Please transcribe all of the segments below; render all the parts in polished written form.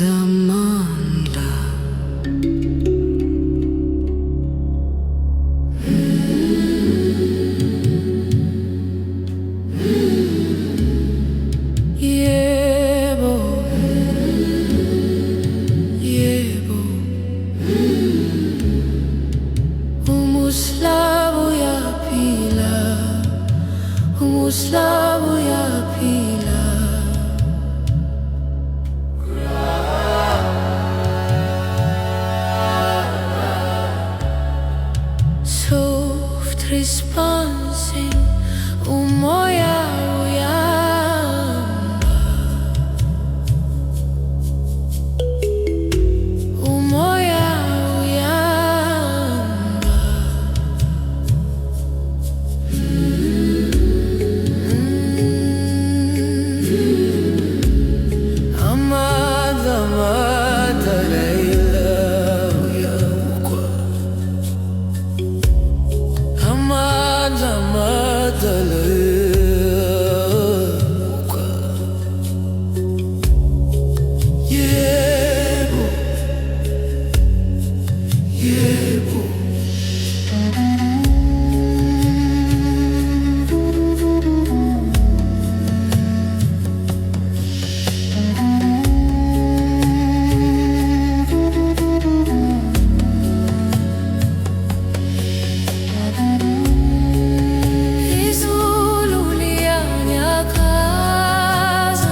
Wizamanda Yebo, yebo Umuslavo yaphila, umuslavo yaphila Soft responsing umoya uyamba umoya uyamba Amada amada Leila uyakwa Amada amada Leila Yebo, yebo Izulu liyanyakaza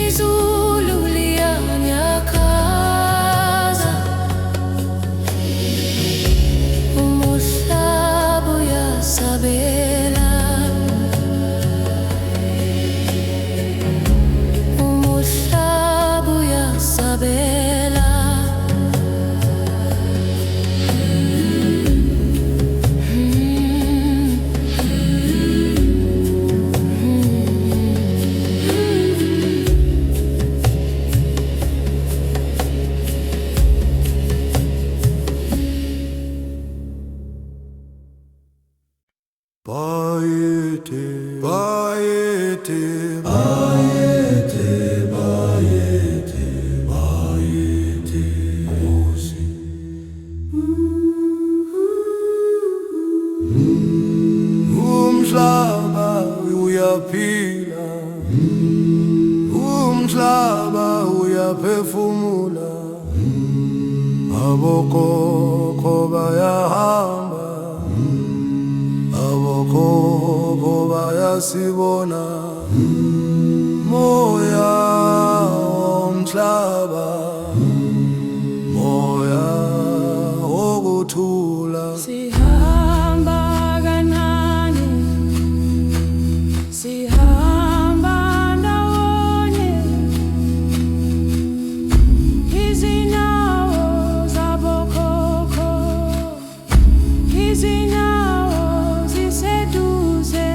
Izulu liyanyakaza Umuhlaba uyasabela Umuhlaba uyasabela Bayete, bayete, bayete, bayete, bayete, Musi. Umhlaba uyaphila, umhlaba uyaphefumula, abokhokho bayahamba abokhokho bayasibona moya womhlaba moya wokuthula Sihamba kancane Sihamba ndawonye Izinyawo zabokhokho Izinyawo ziseduze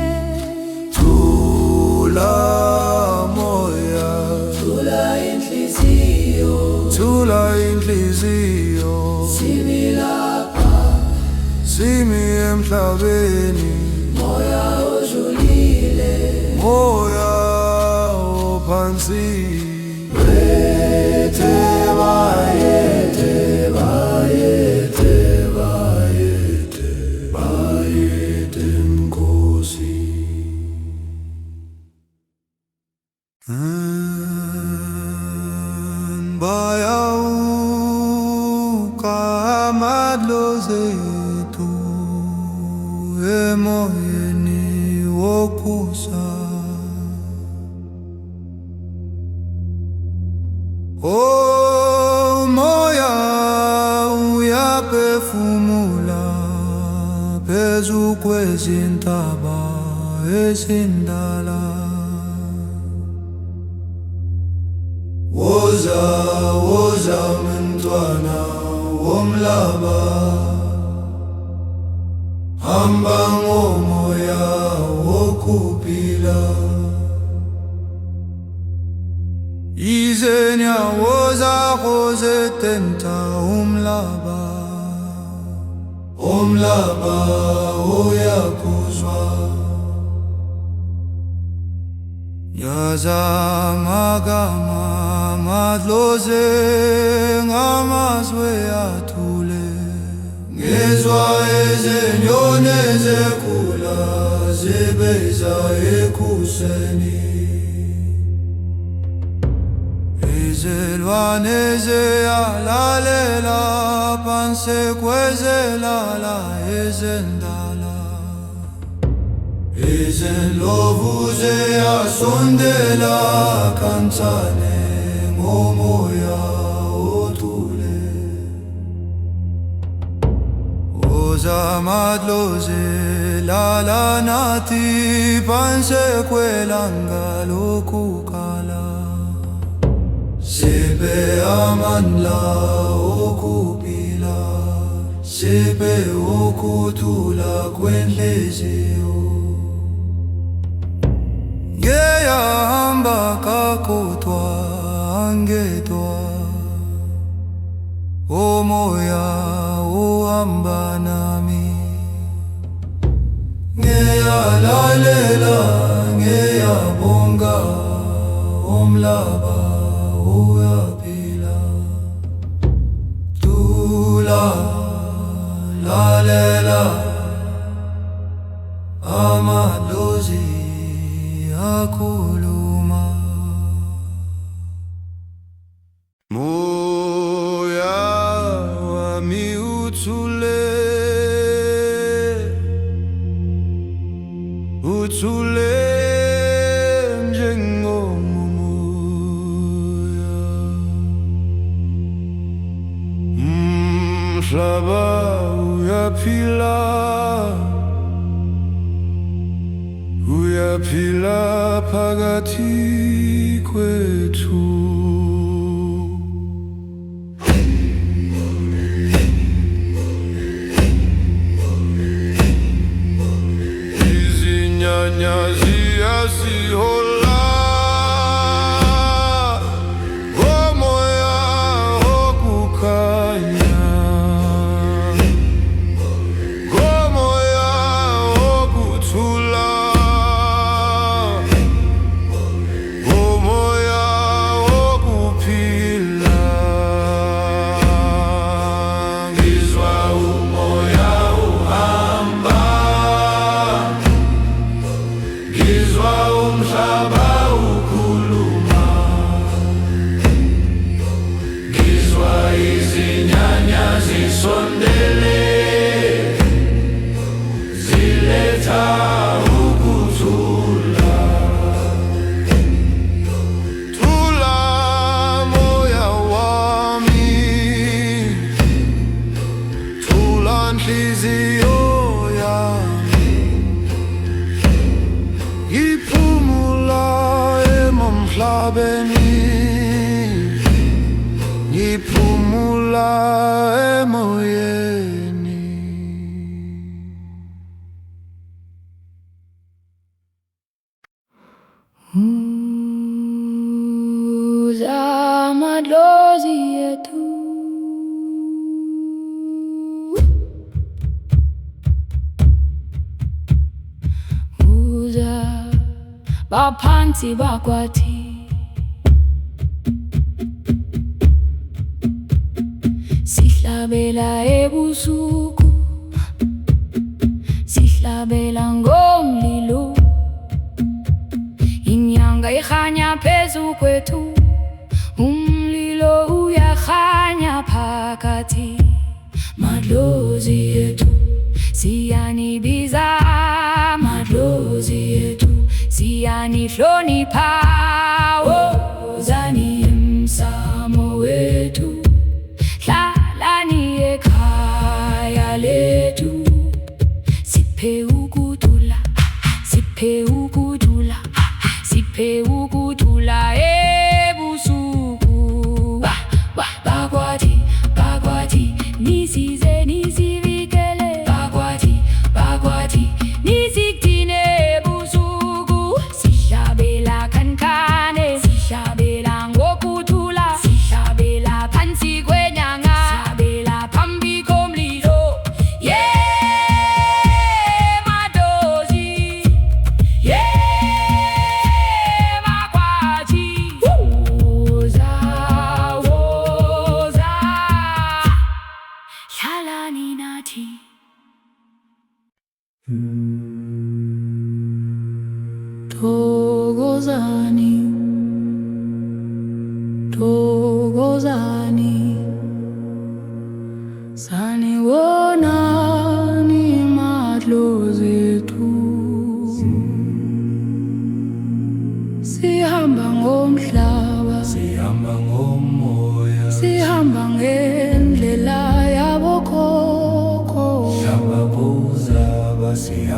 Thula moya Thula inhliziyo thula inhliziyo simi emhlabeni Moya ojulile moya ophansi bethe bayete bayete bayete bayete Nkosi bayauka amadlozi ethu emoyeni wokhusa Oh moya uyaphefumula phezu kwezintaba ezindala Woza, woza woza mntwana womhlaba, hamba ngomoya wokuphila. Izinyawo zakho zithinta umhlaba, umhlaba uyakuzwa. Yazamagama madlozi ngamazwi athule, ngizwa izinyoni zikhula zibiza ekuseni. Izilwane ziyalalela phansi kwezilala ezindala, izindlovu ziyasondela kancane ngomoya othule. Woza madlozi lala nathi phansi kwelanga lokukala, siphe amandla okuphila, siphe ukuthula kwenhliziyo. Ngiyahamba kakodwa angedwa, umoya uhamba nami. Ngiyalalela, ngiyabonga, umhlaba uyaphila. Thula, lalela, amadlozi akhuluma. Moya wami uthule, uthule njengomoya. Umhlaba uyaphila, uyaphila phakathi kwethu. Izinyanya ziyasihola, ngomoya wokukhanya, ngomoya wokuthula, ngomoya wokuphila. Ngizwa umoya uhamba, ngizwa umhlaba ukhuluma, ngizwa izinyanya zisondele, ziletha ukuthula. Thula moya wami, thula nhliziyo yami. Ngiphumula emhlabeni, ngiphumula emoyeni. Uza madlozi ethu, uza baphansi bakwathi, sihlabela ebusuku, sihlabela ngomlilo. Inyanga ikhanya phezu kwethu, umlilo uyakhanya phakathi. Madlozi ethu siyanibiza, madlozi ethu siyanihlonipha. Wozani emsamo wethu, hlalani ekhaya lethu. Siphe ukuthula, siphe ukuthula, siphe ukuthula ebusuku.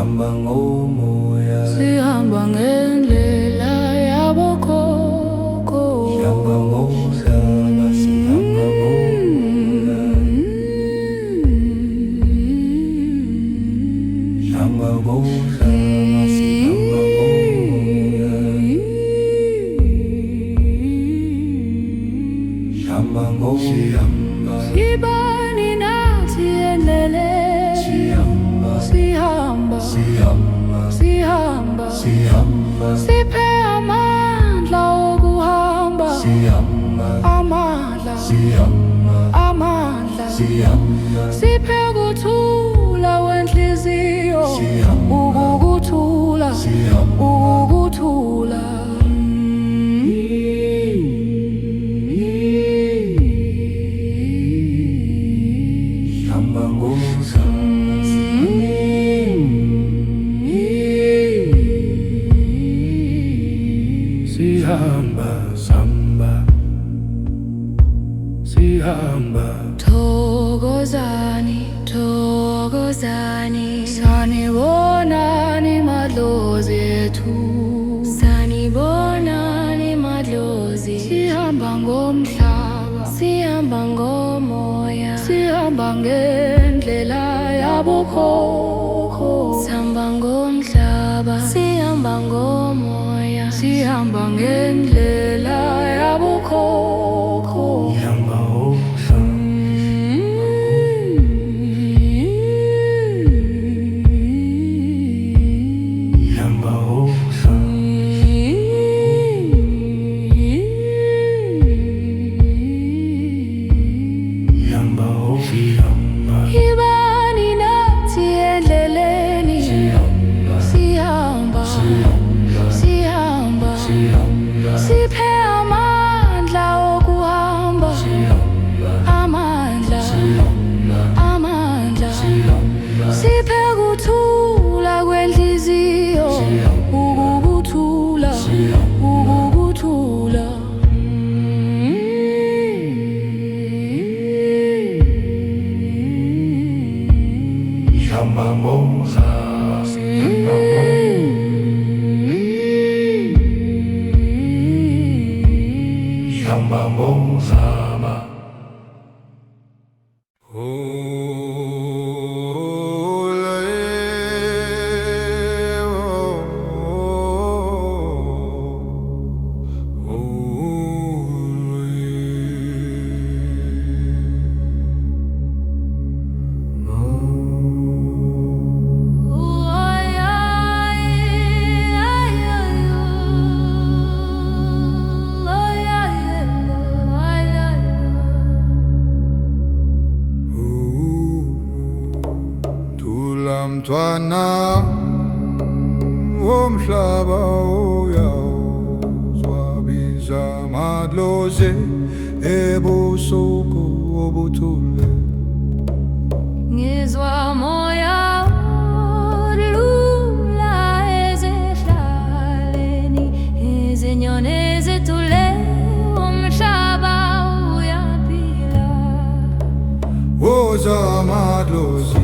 sihamba ngomoya, sihamba ngendlela yabokhokho. sihamba ngomhlaba, sihamba ngomoya, sihamba ngomhlaba, sihamba ngomoya, sihamba ngomoya. Ibani nathi endleleni, Sihamba, sihamba, sihamba, sihamba, sihamba, siphe amandla okuhamba, sihamba, amandla, sihamba, amandla, sihamba, siphe kuthula wenhliziyo, Sihamba. ukukuthula, Sihamba. ukukuthula. sihamba ngomhlaba, sihamba, sihamba, sihamba, Thokozani, thokozani, sanibonani madlozi ethu, sanibonani madlozi. Sihamba ngomhlaba, sihamba ngomoya, sihamba ngendlela yabokhokho. Sihamba ngomhlaba, sihamba ngomoya, sihamba ngendlela yabokhokho. sihamba ngomhlaba, sihamba ngomhlaba, sihamba ngomhlaba, Ibani nathi endleleni, sihamba, sihamba, sihamba, sihamba, sihamba, siphe amandla okuhamba, sihamba, amandla, sihamba, amandla, sihamba, siphe kuthula kwenhliziyo, ukukuthula, ukukuthula. sihamba ngomhlaba, sihamba sihamba ngomhlaba. Mntwana womhlaba uyawuzwabiza amadlozi ebusuku obuthule. Ngizwa moya odlula ezihlaleni, izinyoni ezithule, umhlaba uyaphila. Woza amadlozi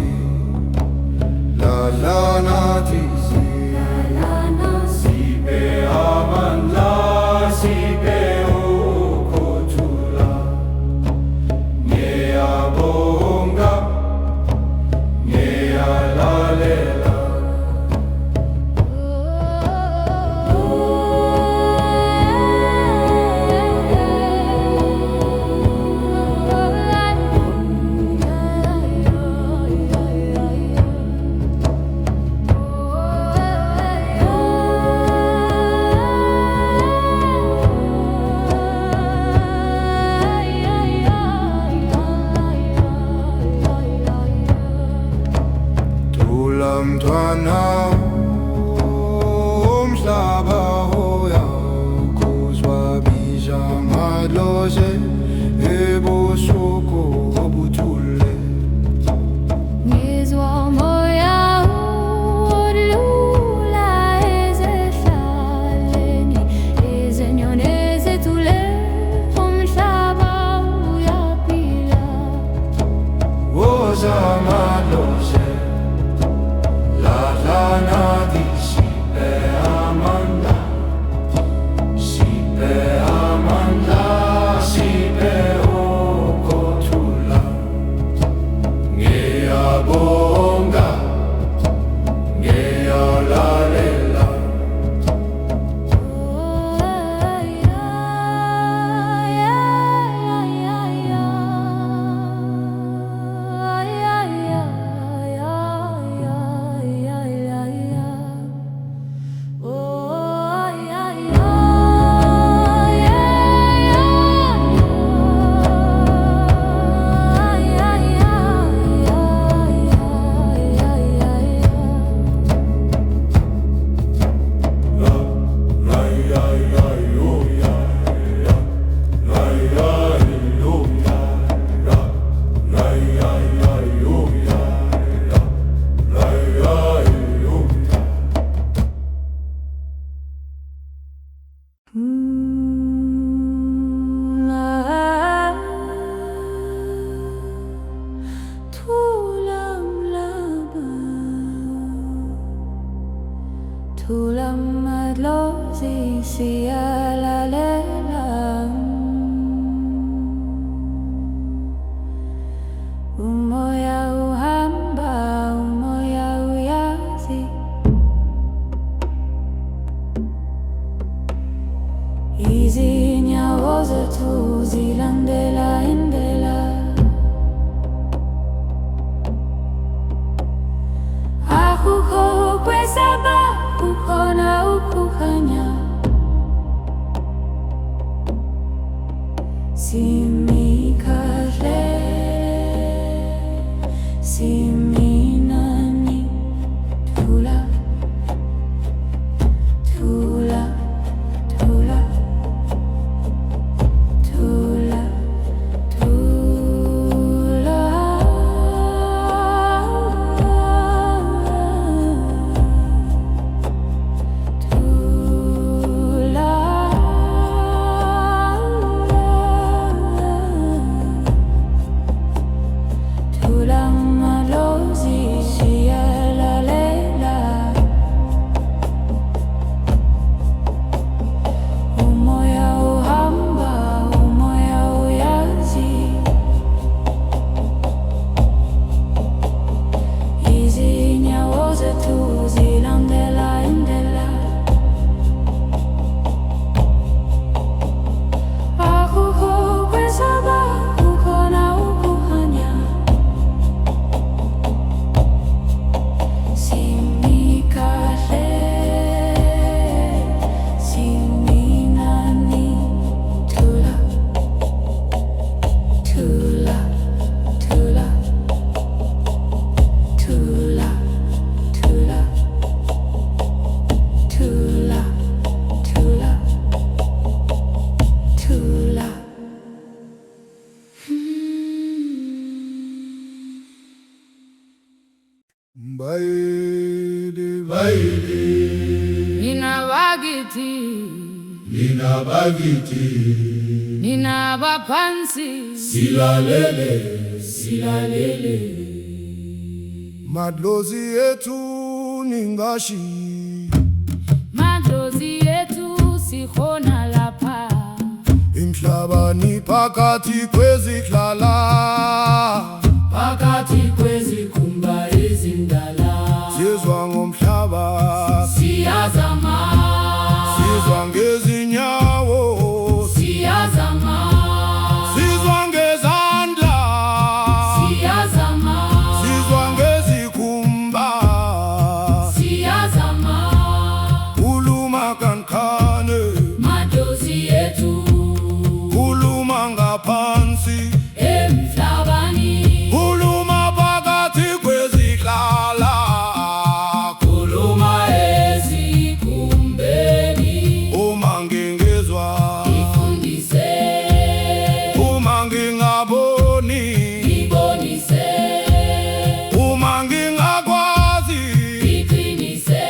la nathi sipe amandla, sipe ukuthula. Ngiyabonga, ngiyalalela. Mntwana womhlaba uyawuzwabiza amadlozi ebusuku obuthule. Ngizwa moya odlula ezihlaleni, izinyoni ezithule, umhlaba uyaphila. Woza amadlozi la siyalalela. Umoya uhamba, umoya uyazi. Izinyawo zethu zilandela indlela. Akukho ukwesaba, kukhona ukukhanya. Simi kahle, simi nani. Thula, thula, thula, thula, thula. Thula malozi siyalalela. Umoya uhamba, umoya uyazi. Izinyawo zethu zilandela indlela. Akukho ukwesaba, kukhona ukukhanya. Simi kahle, simi nani. Thula, thula, thula, thula, thula, thula, thula, thula. Baile, baile, Nina bagiti, nina bagiti, nina bapansi. silalele, silalele. Madlozi yetu ningashi, Madlozi yetu sikhona lapha. emhlabani phakathi kwezihlala, Phakathi kwezikhumba ezindala. sizwa ngomhlaba, Siyazama, sizwa ngezinyawo, siyazama, sizwa ngezandla, siyazama, sizwa ngezikhumba, siyazama. khuluma kancane, Madlozi yetu khuluma ngaphansi, emhlabani. khuluma phakathi kwezihlala, Khuluma ezikhumbeni. uma ngingezwa, Ifundise, uma ngingaboni, ibonise, uma ngingakwazi, iqinise,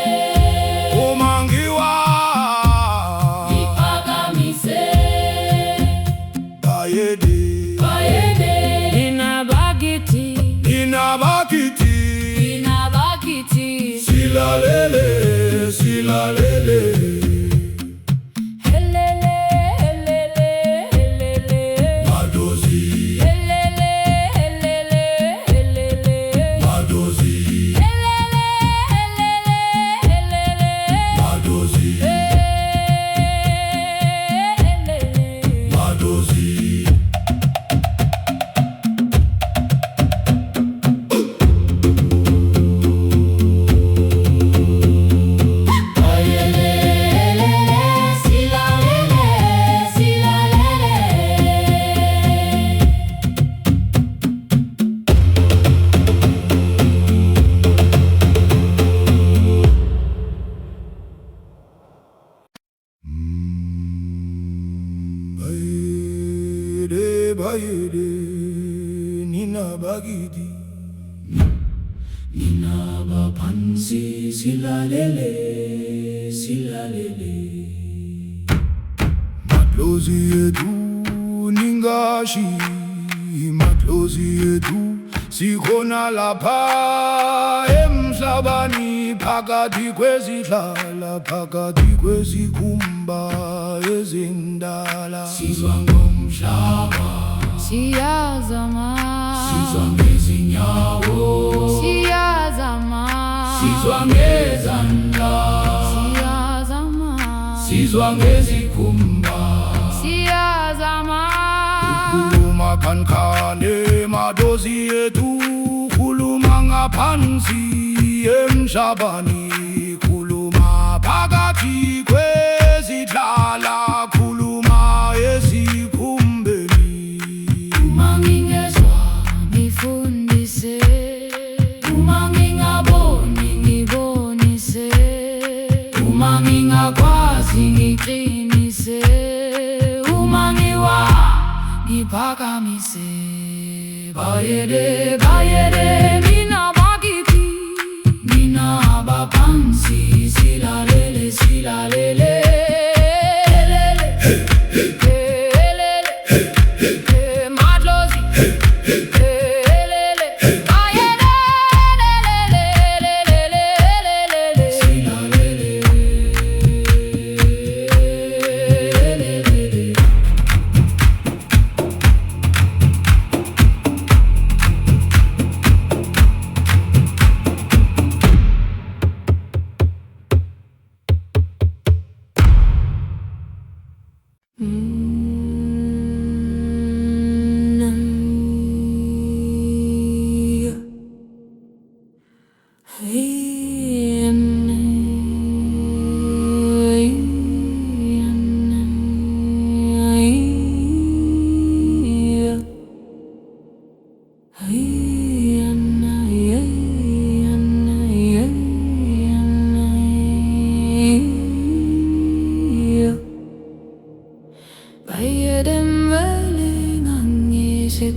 uma ngiwa, iphakamise. bayede, Bayede, nina bagiti, nina bakithi, nina bagiti. silalele, silalele. Helele, helele, helele. Madlozi, Helele, helele, helele. Madlozi, Helele, helele, helele. Madlozi, Helele. Madlozi. Bayede, bayede, nina bagidi, nina bapansi, silalele, silalele. Madlozi yetu ningashi, madlozi yetu sikhona lapha emhlabani phakathi kwezihlala phakathi kwezikhumba ezindala Sizwa ngomhlaba, siyazama, sizwa ngezinyawo, siyazama, sizwa ngezandla, siyazama, sizwa ngezikhumba. siyazama. khuluma kankane madozi ethu khuluma ngaphansi emhlabani khuluma phakathi kwezihlala khuluma ezikhumbeni Uma ngingezwa ngifundise, uma ngingaboni ngibonise, uma ngingakwazi ngiqinise, uma ngiwa ngiphakamise. Bayede bayede mina bakithi, mina abaphansi, silalele silalele.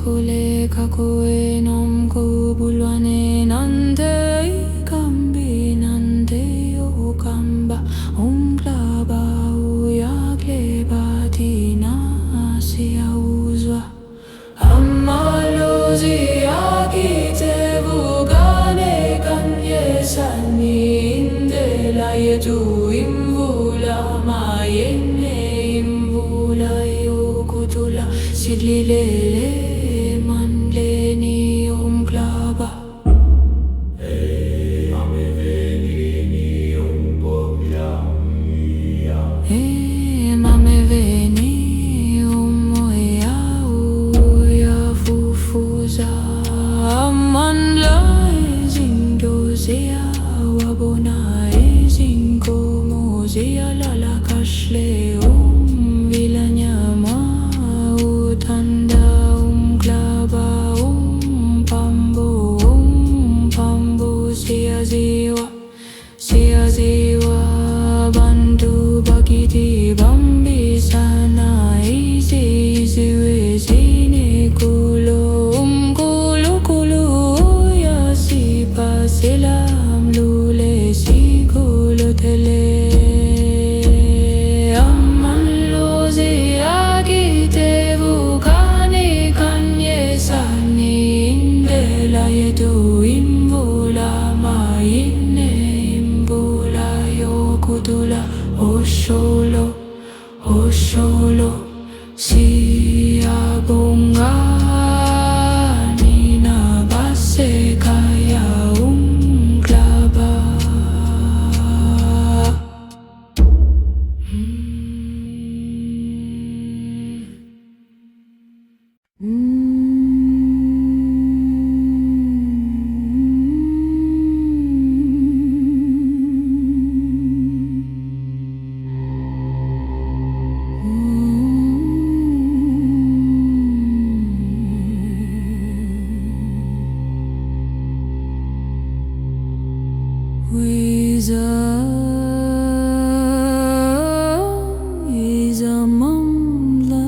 Kuleka koe nom ko bulwane nande ikambi nande okamba umhlaba uyakleba thina siyauzwa amalozi akithe bukane kanyesani indlela yethu imvula mayene imvula yokuthula sililele mandleni umhlaba. Mameveni umoya uyafufuza amandla izinto ziyawabona izinkomo ziyalala kahle umvilanyama uthanda umhlaba umpambo siyaziwa bantu bakithi bambisana izizwe zinekulo umkhulukhulu uyasiphasela mlule sikuluthele amalozi akithe bukane kanyesani indlela yethu imvula mayine imvula yokuthula osholo osholo siyabonga nina basekhaya umhlaba. Wiza mamla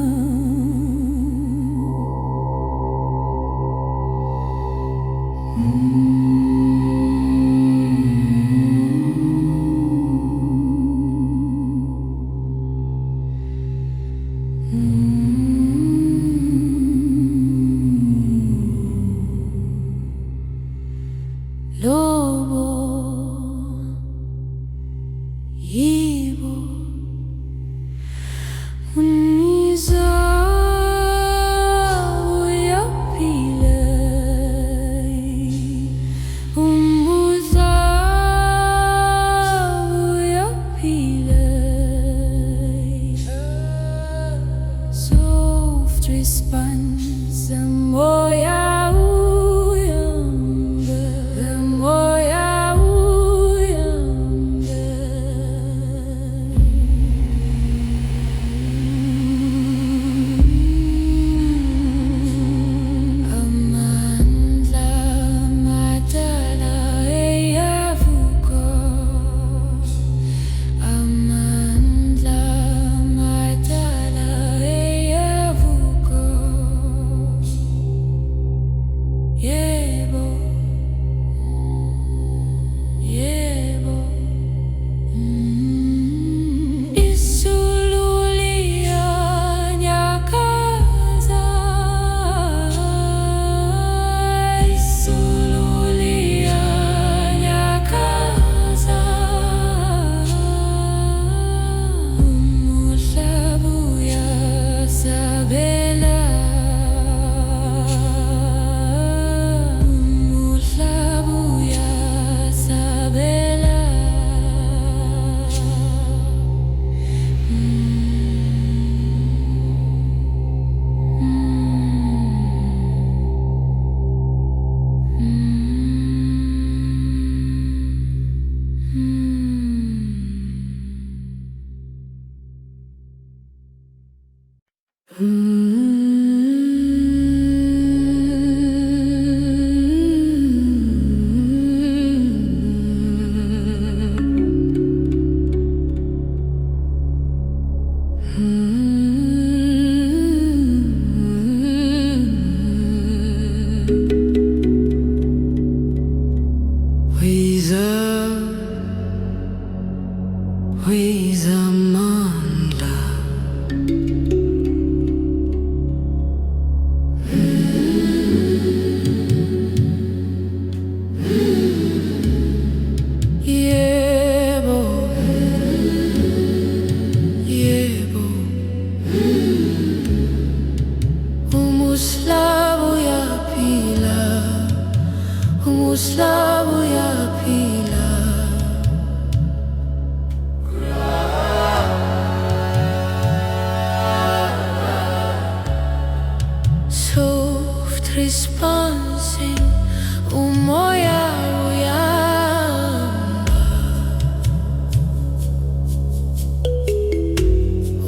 Lobo moya uyange, moya uyange. Amandla madala eyavuko, amandla madala eyavuko. Yebo, yebo. Izulu liyanyakaza, izulu liyanyakaza. Umhlaba uyasabela, umhlaba uyasabela. Wheeze Amandla. Yebo, yebo. Umuhlaba uyaphila, umuhlaba uyaphila. Soft responsing, umoya uyanga,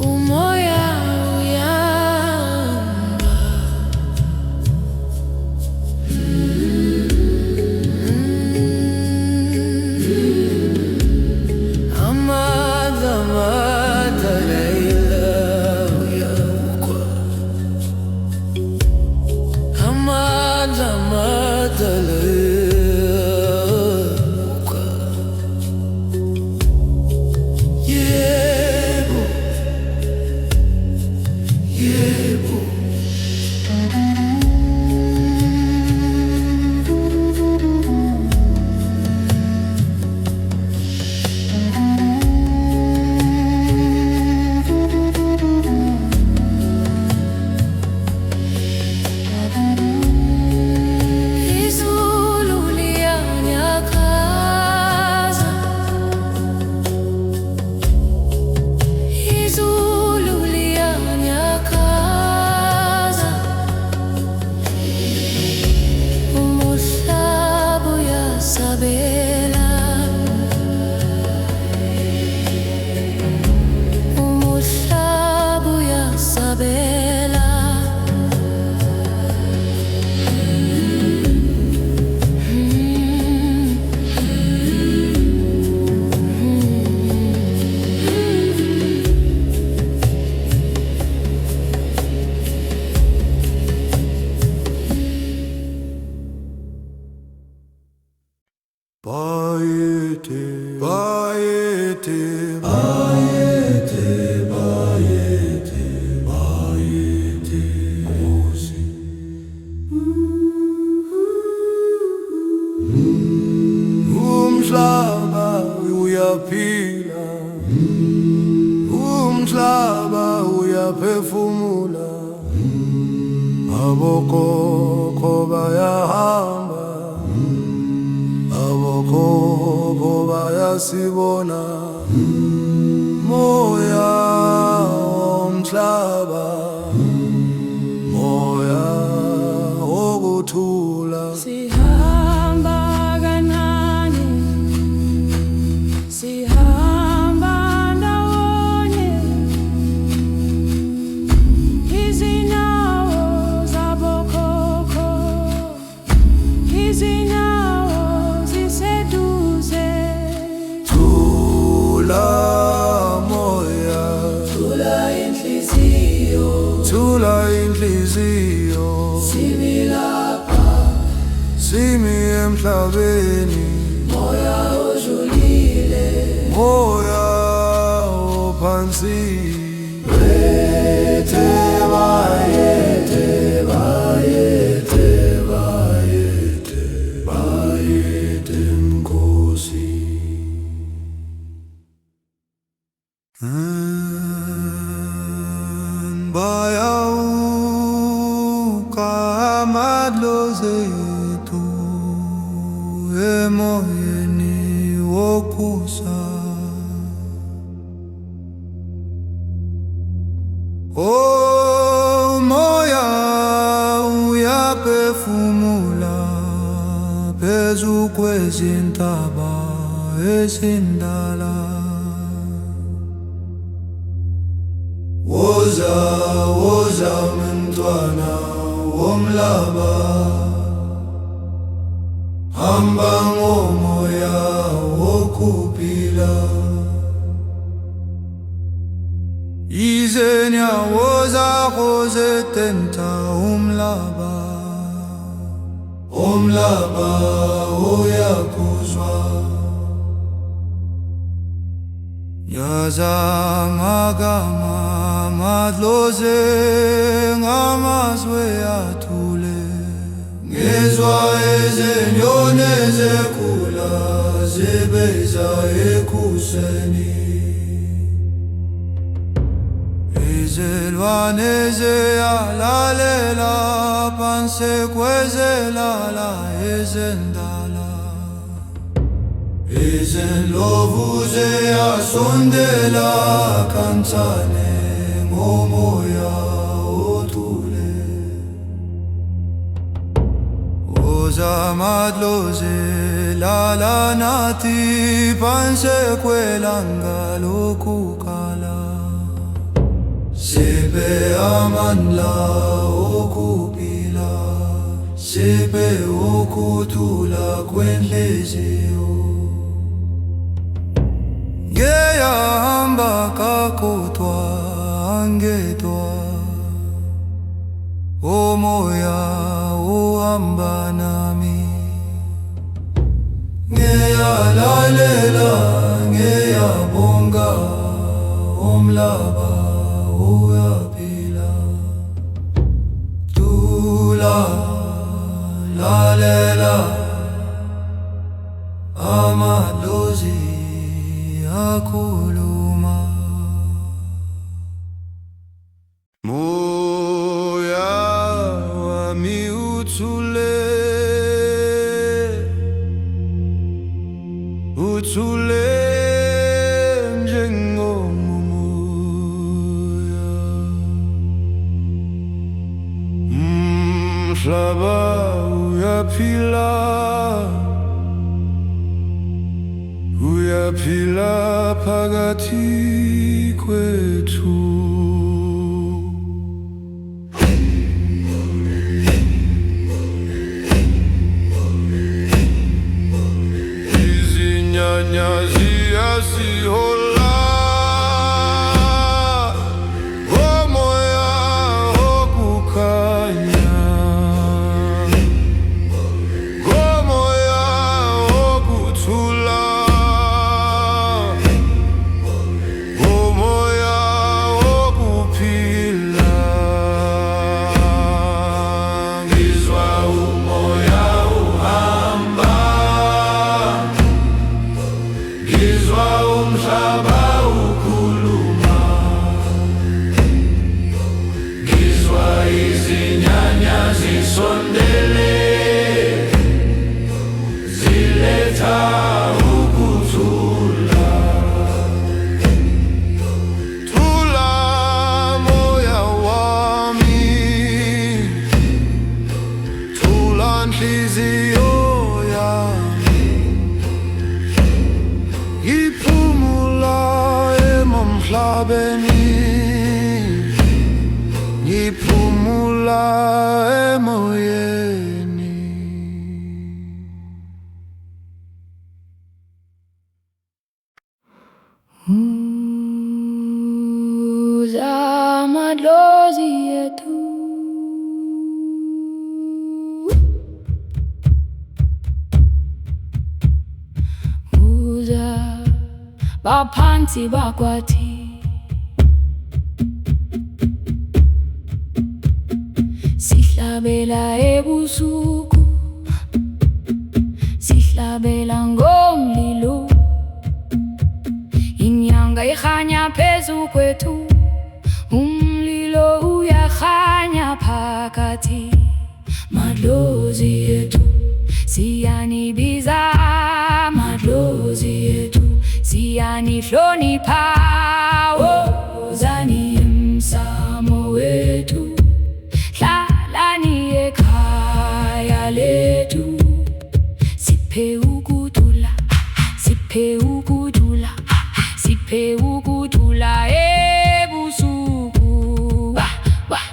umoya uyanga. Amada, amada Leila uyakwa, amada, amada Leila. Yebo, yebo. Izulu liyanyakaza, izulu liyanyakaza. Umuhlaba uyasabela, umuhlaba uyasabela. Bayete, bayete, bayete, bayete, bayete, Musi. Umhlaba uyaphila, umhlaba uyaphefumula, abokhokho bayahamba, abokhokho bayasibona. Moya womhlaba, moya ukuthula. Sihamba kanani, sihamba ndawonye, izinyawo zabokhokho, izinyawo ziseduze. Thula moya, Thula inhliziyo, thula inhliziyo, simi lapha, simi emhlabeni. moya ojulile, Moya ophansi, bethe bayethe, bayethe, bayethe, bayethe Nkosi. bayawuka amadlozi ethu emoyeni wokhusa. Oh moya uyaphefumula phezu kwezintaba ezindala. Woza, woza mntwana womhlaba, hamba ngomoya wokuphila. Izinyawo zakho zithinta umhlaba, umhlaba uyakuzwa. Yazamagama amadlozi ngamazwi athule, ngizwa izinyoni zekhula zibiza ekuseni. Izilwane ziyalalela phansi kwezilala ezindala, izindlovu ziyasondela kancane ngomoya othule. Woza madlozi lala nathi phansi kwelanga lokukala, siphe amandla okuphila, siphe ukuthula kwenhliziyo. Ngiyahamba kakodwa angedwa, umoya uhamba nami. Ngiyalalela, ngiyabonga, umhlaba uyaphila. Thula, lalela, amadlozi akhuluma. Moya wami uthule, uthule njengomoya. Umhlaba uyaphila, uyaphila phakathi kwethu. Izinyanya ziyasihola, omoya okukhanya, omoya okuthula, omoya nhliziyo yami ngiphumula emhlabeni, ngiphumula emoyeni. Zamadlozi yetu uza baphansi bakwathi sihlabela ebusuku, sihlabela ngomlilo, inyanga ikhanya phezu kwethu, umlilo uyakhanya phakathi. Madlozi yethu siyanibiza, madlozi yethu siyanihlonipha, wozani emsamo wethu, hlalani ekhaya lethu, siphe ukuthula, siphe ukuthula, siphe ukuthula ebusuku.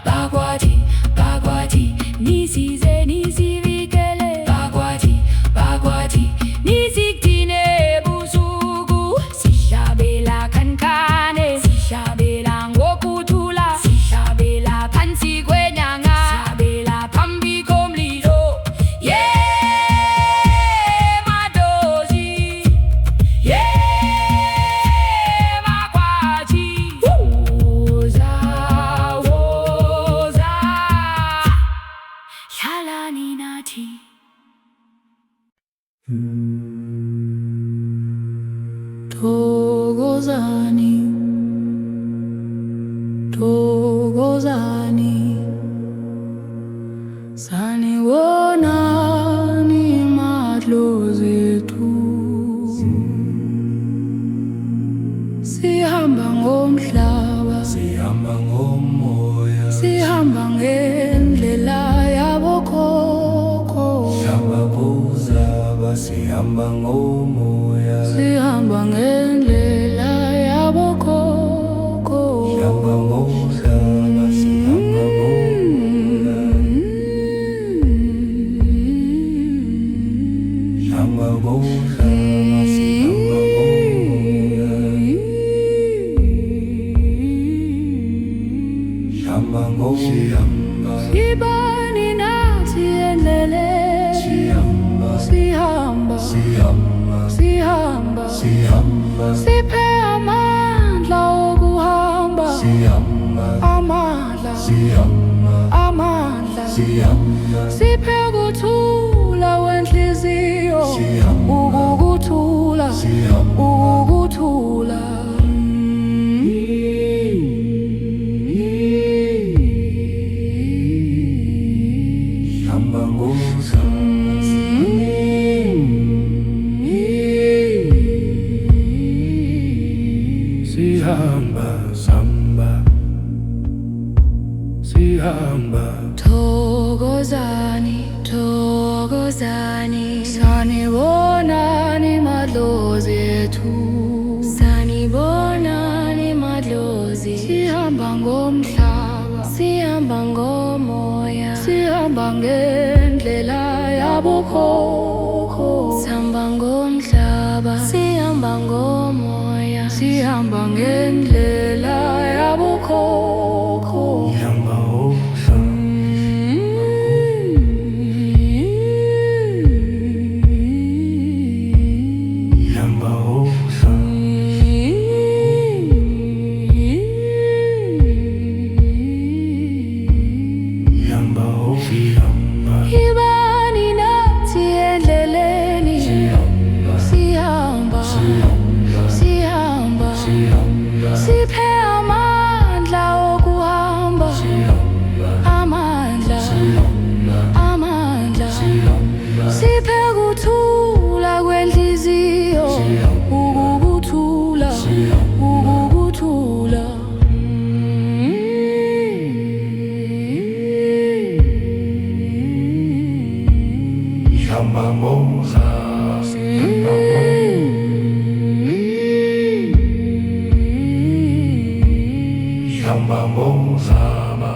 Bakwathi, bakwathi, nisize nisivikele, bakwathi, bakwathi, nisigcine ebusuku. Sihlabela kancane, sihlabela ngokuthula, sihlabela phansi kwenyanga, sihlabela phambi komlilo. Yeah, madlozi, yeah, bakwathi, woza, woza, hlalani nathi. Thokozani, thokozani, sanibonani madlozi ethu, sihamba ngomhlaba, Sihamba ngomoya, sihamba ngendlela yabokhokho, sihamba kuzaba, sihamba ngomoya, sihamba ngendlela yabokhokho, sihamba ngomhlaba, sihamba ngomoya, sihamba ngomhlaba, sihamba ngomoya, sihamba ngomoya, ibani nathi endleleni, sihamba, sihamba, sihamba, sihamba, sihamba, siphe amandla okuhamba, sihamba, amandla, sihamba, amandla, sihamba, siphe ukuthula wenhliziyo, Sihamba. ukukuthula, Sihamba. ukukuthula. sihamba ngomhlaba, sihamba, samba, sihamba, Thokozani, thokozani, sanibonani madlozi ethu, sanibonani madlozi. Sihamba ngomhlaba, sihamba ngomoya, sihamba ngendlela yabokhokho, sihamba ngomhlaba, sihamba ngomoya, sihamba ngendlela yabokhokho. sihamba ngomhlaba, sihamba ngomhlaba, sihamba ngomhlaba, Ibani nathi endleleni, sihamba, sihamba, sihamba, sihamba, sihamba, siphe amandla Shamba Moza, Shamba Mozama.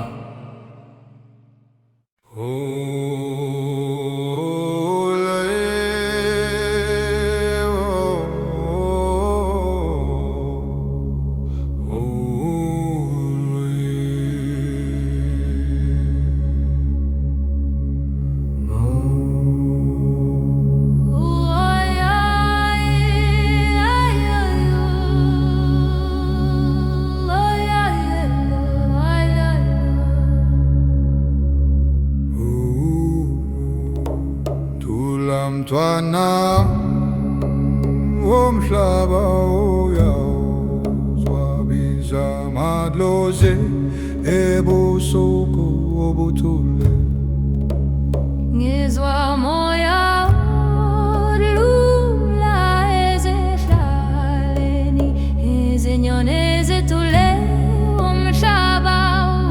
Mntwana womhlaba uyawuzwabiza amadlozi ebusuku obuthule. Ngizwa moya odlula ezihlaleni, izinyoni ezithule, umhlaba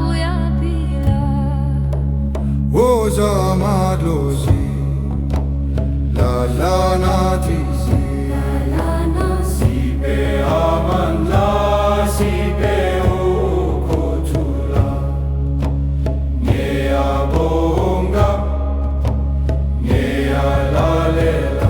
uyaphila. Woza amadlozi nathi sipe amandla, sipe ukuthola. Ngiyabonga, ngiyalalela.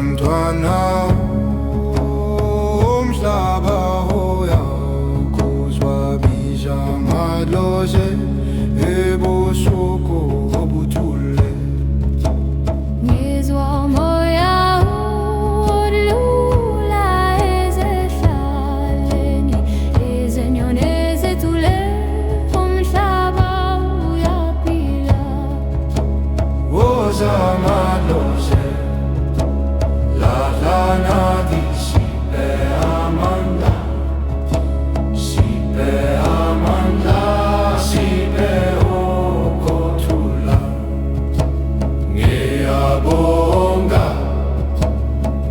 Mntwana womhlaba uyawuzwabiza amadlozi ebusuku obuthule. Ngizwa moya odlula ezihlaleni, izinyoni ezithule, umhlaba uyaphila. Woza amadlozi nathi sipe amandla, sipe amandla, sipe ukuthola. Ngiyabonga,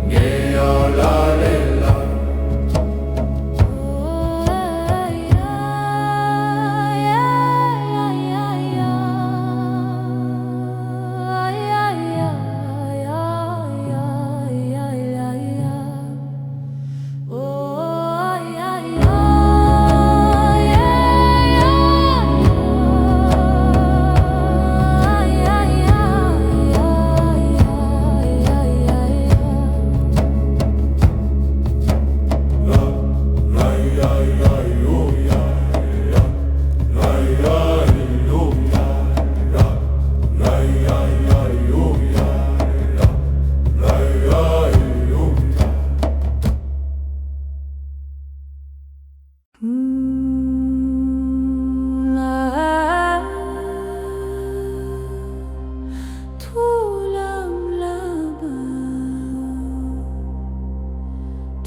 ngiyalalela.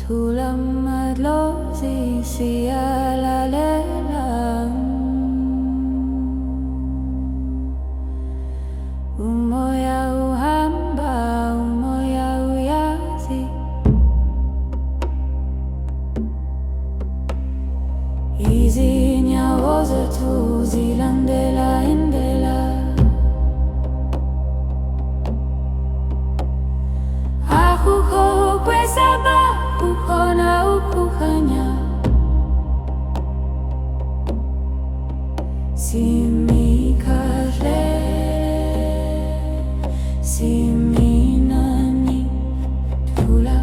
Tulam madlozi siyalalela, umoya uhamba, umoya uyazi. Izinyawo zethu zilandela indlela. Akukho kwesaba, kukhona ukukhanya. Simi kahle, simi nani. Thula,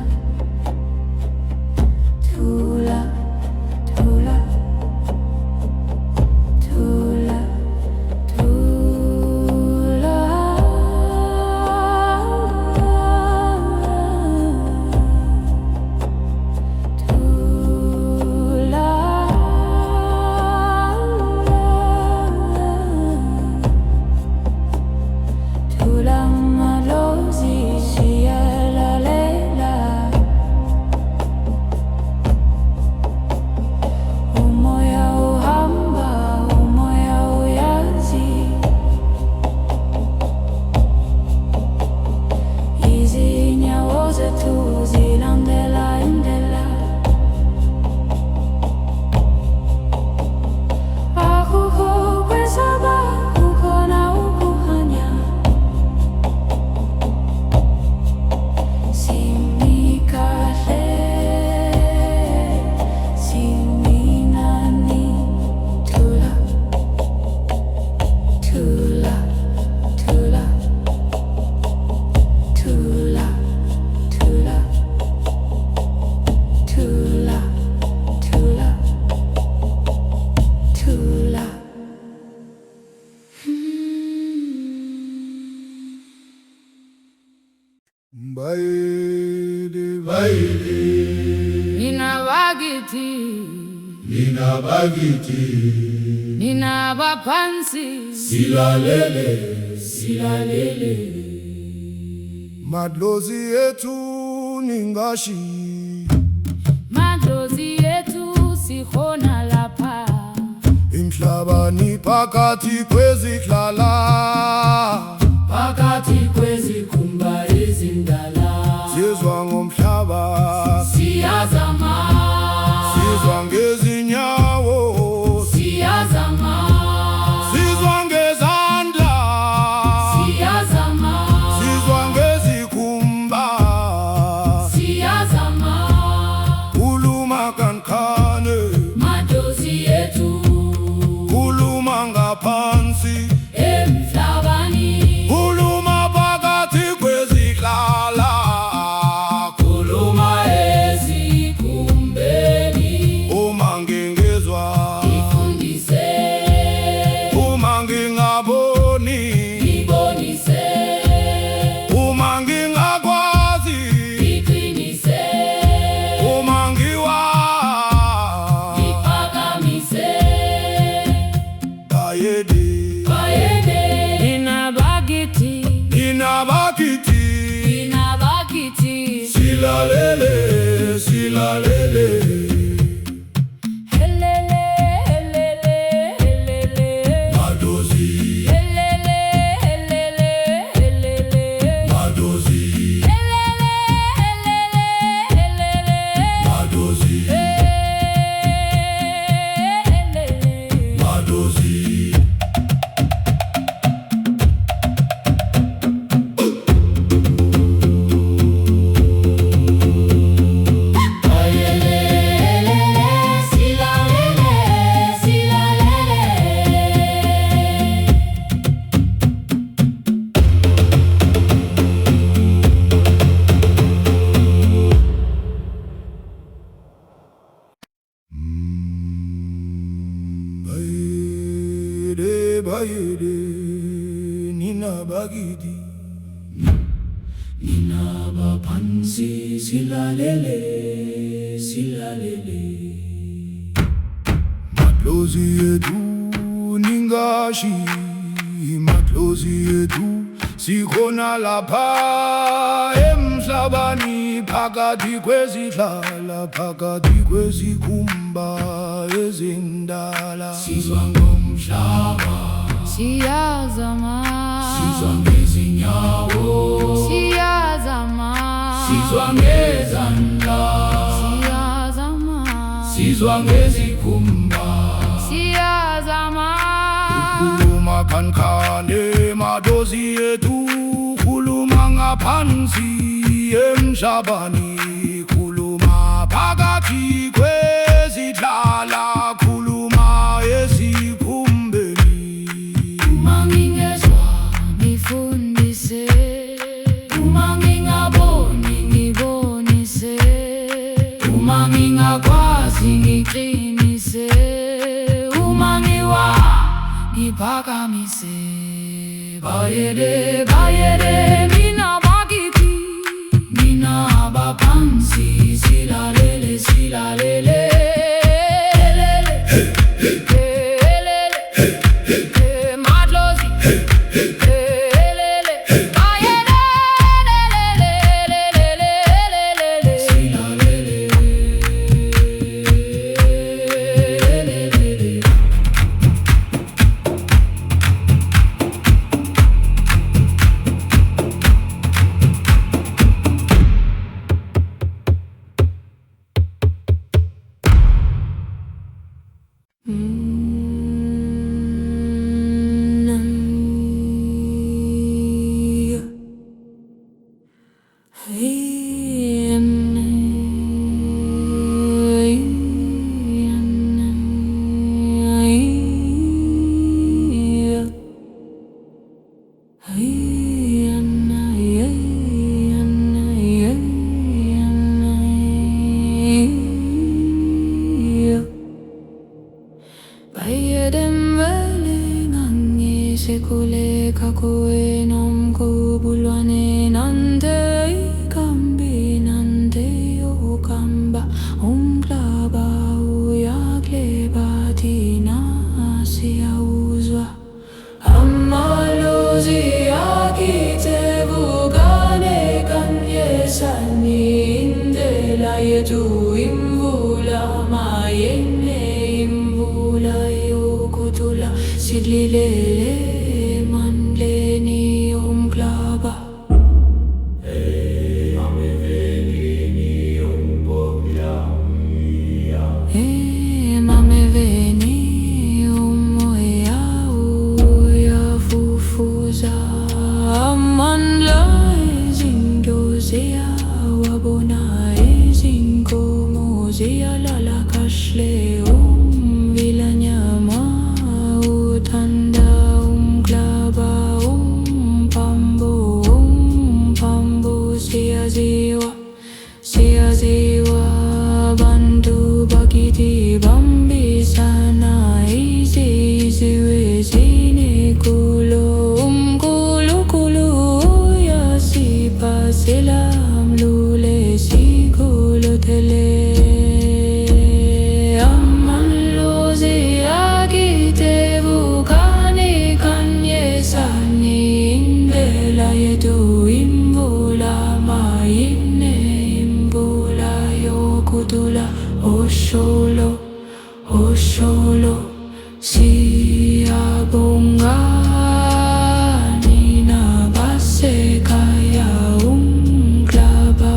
thula, thula, thula, thula. Tulam madlozi Baile, baile, Nina bagiti, nina bagiti, nina bapansi, silalele, silalele. Madlozi yetu ningashi, madlozi yetu sikhona lapha, emhlabani phakathi kwezihlala, phakathi kwezikhumba ezindala, sizwa ngomhlaba, siyazama, sizwa ngezinyawo, siyazama, sizwa ngezandla, siyazama, sizwa ngezikhumba, siyazama, khuluma kankane, madlozi yetu khuluma ngaphansi, emhlabani, khuluma phakathi kwezihlala, khuluma ezikhumbeni, uma ngingezwa, ifundise, uma ngingaboni, ibonise, uma ngingakwazi, iqinise, uma ngiwa, iphakamise, bayede, bayede, nina bagiti, nina bakithi, nina bagiti, silalele, silalele. helele, helele, helele, Madlozi, helele, helele, helele, madlozi, helele, helele, helele, madlozi, helele. madlozi. Bayede, bayede, nina bagidi, Nina bapansi silalele, silalele. madlozi yetu ningashi, madlozi yetu sikhona lapha emhlabani phakathi kwezihlala, phakathi kwezikhumba ezindala, Sizwa ngomhlaba, siyazama, sizwa ngezinyawo, siyazama, sizwa ngezandla, siyazama, sizwa ngezikhumba, siyazama, khuluma kankane, madlozi yetu khuluma ngaphansi emhlabani, khuluma phakathi kwezihlala, khuluma ezikhumbeni, uma ngingezwa ngifundise, uma ngingaboni ngibonise, uma ngingakwazi ngiqinise, uma ngiwa ngiphakamise, bayede, bayede, nina bakithi, nina bapansi, silalele, silalele, helele, helele, madlozi, helele, bayede, lelelelelelelelele, silalele, lelelele. sila mlule sigulotele amanlozi agitevu kani kanye sani imbela yetu imbula maine imbula yokutula osholo osholo siyabongani nabasekhaya umhlaba.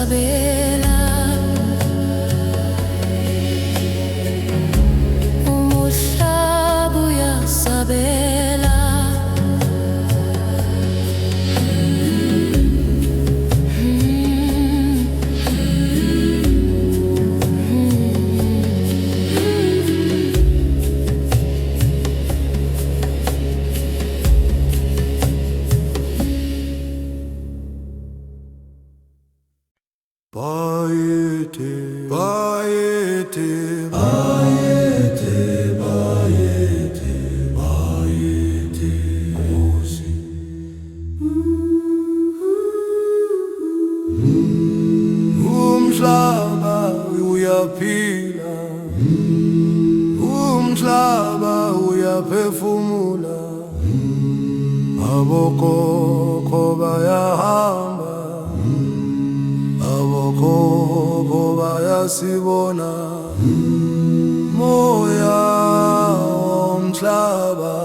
uyasabela, umhlaba uyasabela. Bayete, bayete, bayete, bayete, bayete, Nkosi. Umhlaba uyaphila, umhlaba uyaphefumula, abokhokho bayahamba, abokhokho bayasibona, moya womhlaba,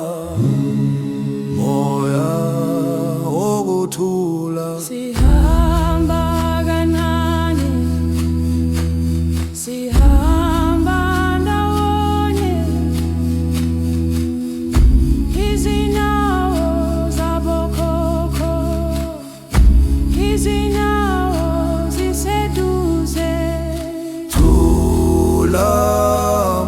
moya wokuthula. Sihamba kancane, sihamba ndawonye, izinyawo zabokhokho, izinyawo ziseduze. Thula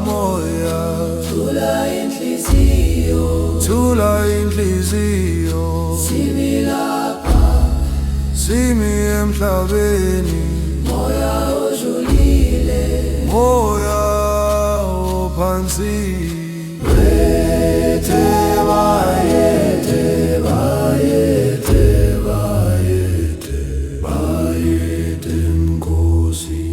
moya, Thula inhliziyo, thula inhliziyo, simi lapha, simi emhlabeni, moya ojulile, moya ophansi. Bayete, bayete, bayete, bayete, bayete, Nkosi.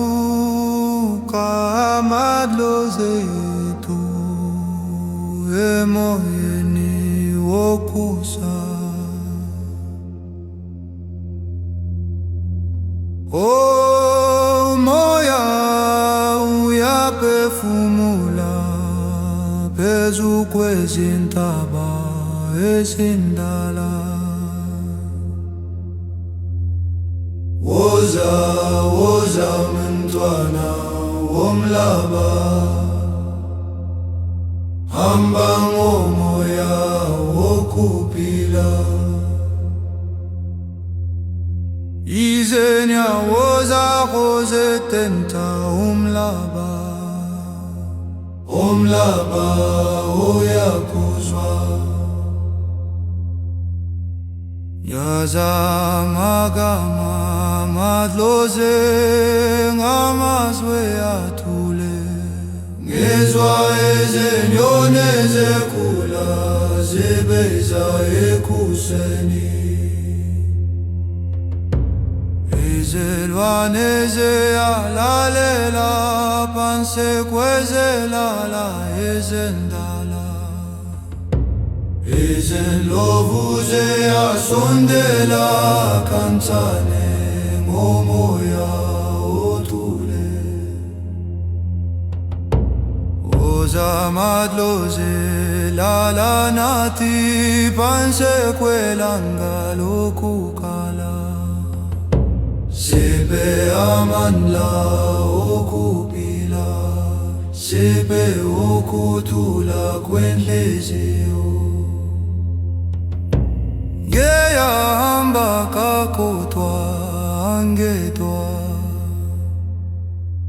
Bayauka amadlozi ethu emoyeni wokusa. Oh, moya uyaphefumula phezu kwezintaba ezindala. Woza, woza mntwana womhlaba, hamba ngomoya wokuphila. Izinyawo zakho zithinta umhlaba, umhlaba uyakuzwa. Yazamagama amadlozi ngamazwi athule, ngizwa izinyoni zekhula zibiza ekuseni, izilwane ziyalalela phansi kwezilala ezindala, izindlovu ziyasondela kancane ngomoya othule. Woza madlozi lala nathi phansi kwelanga lokukala, siphe amandla okuphila, siphe ukuthula kwenhliziyo. Ngiyahamba kakodwa angedwa,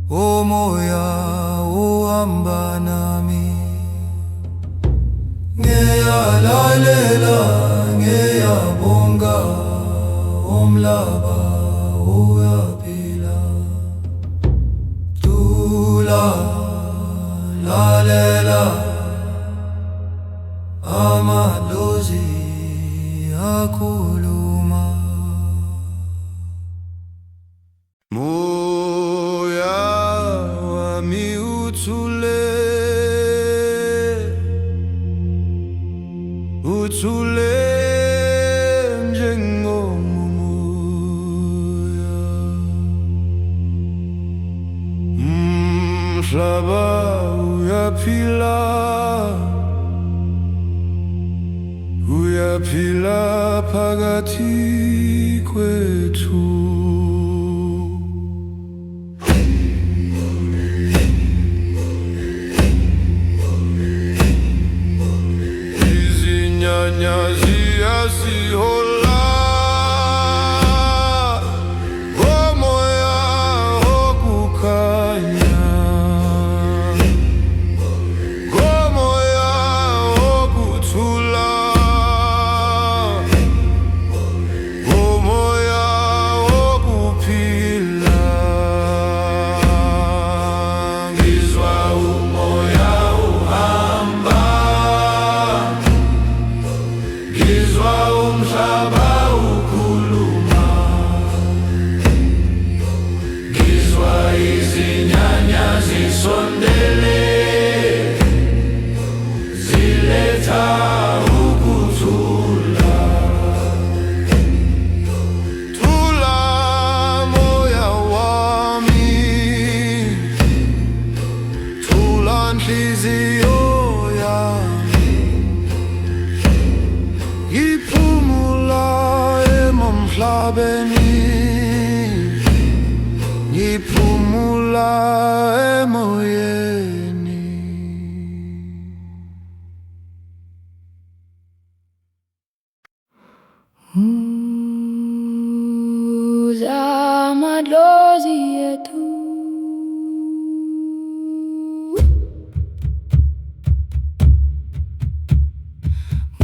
umoya uhamba nami. Ngiyalalela, ngiyabonga, umhlaba uyaphila. Thula, lalela, amadlozi akhuluma. Moya wami uthule, uthule njengomoya. Umhlaba uyaphila, uyaphila phakathi kwethu. Izinyanya ziyasihola ngomoya okukhanya, ngomoya okuthula, ngomoya okuphila. Ngizwa umoya uhamba, ngizwa umhlaba ukhuluma, ngizwa izinyanya zisondele, ziletha ukuthula. Thula moya wami, thula nhliziyo yami, ngiphumula emhlabeni, ngiphumula emoyeni. Uza madlozi yetu,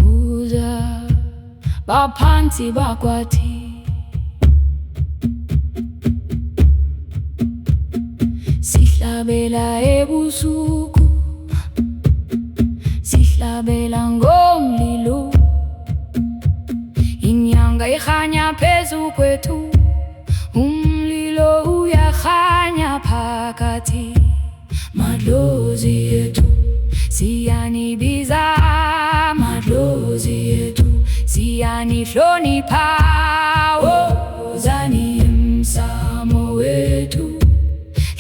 uza baphansi bakwathi, sihlabela ebusuku, sihlabela ngomlilo, inyanga ikhanya phezu kwethu, umlilo uyakhanya phakathi. Madlozi yetu siyanibiza, madlozi yetu siyanihlonipha, wozani emsamo wethu,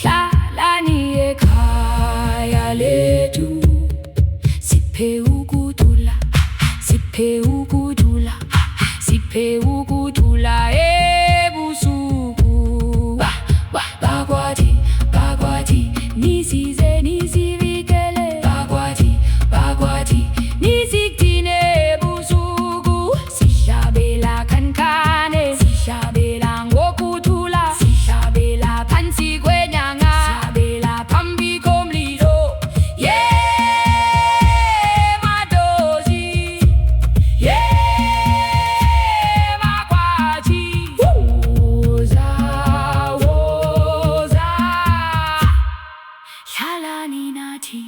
hlalani ekhaya lethu, siphe ukuthula, siphe ukuthula, siphe ukuthula ebusuku. Bakwathi, bakwathi, nisize nisivikele, bakwathi, bakwathi, nisigcine ebusuku. Sihlabela khankane, sihlabela ngokuthula, sihlabela phansi kwenyanga, sihlabela phambi komlilo. Yeah, madlozi, yeah, bakwathi, woza, woza, hlalani nathi.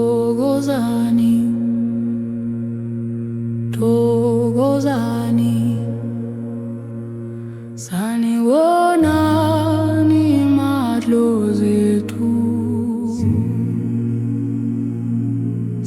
Thokozani, thokozani, sanibonani madlozi ethu,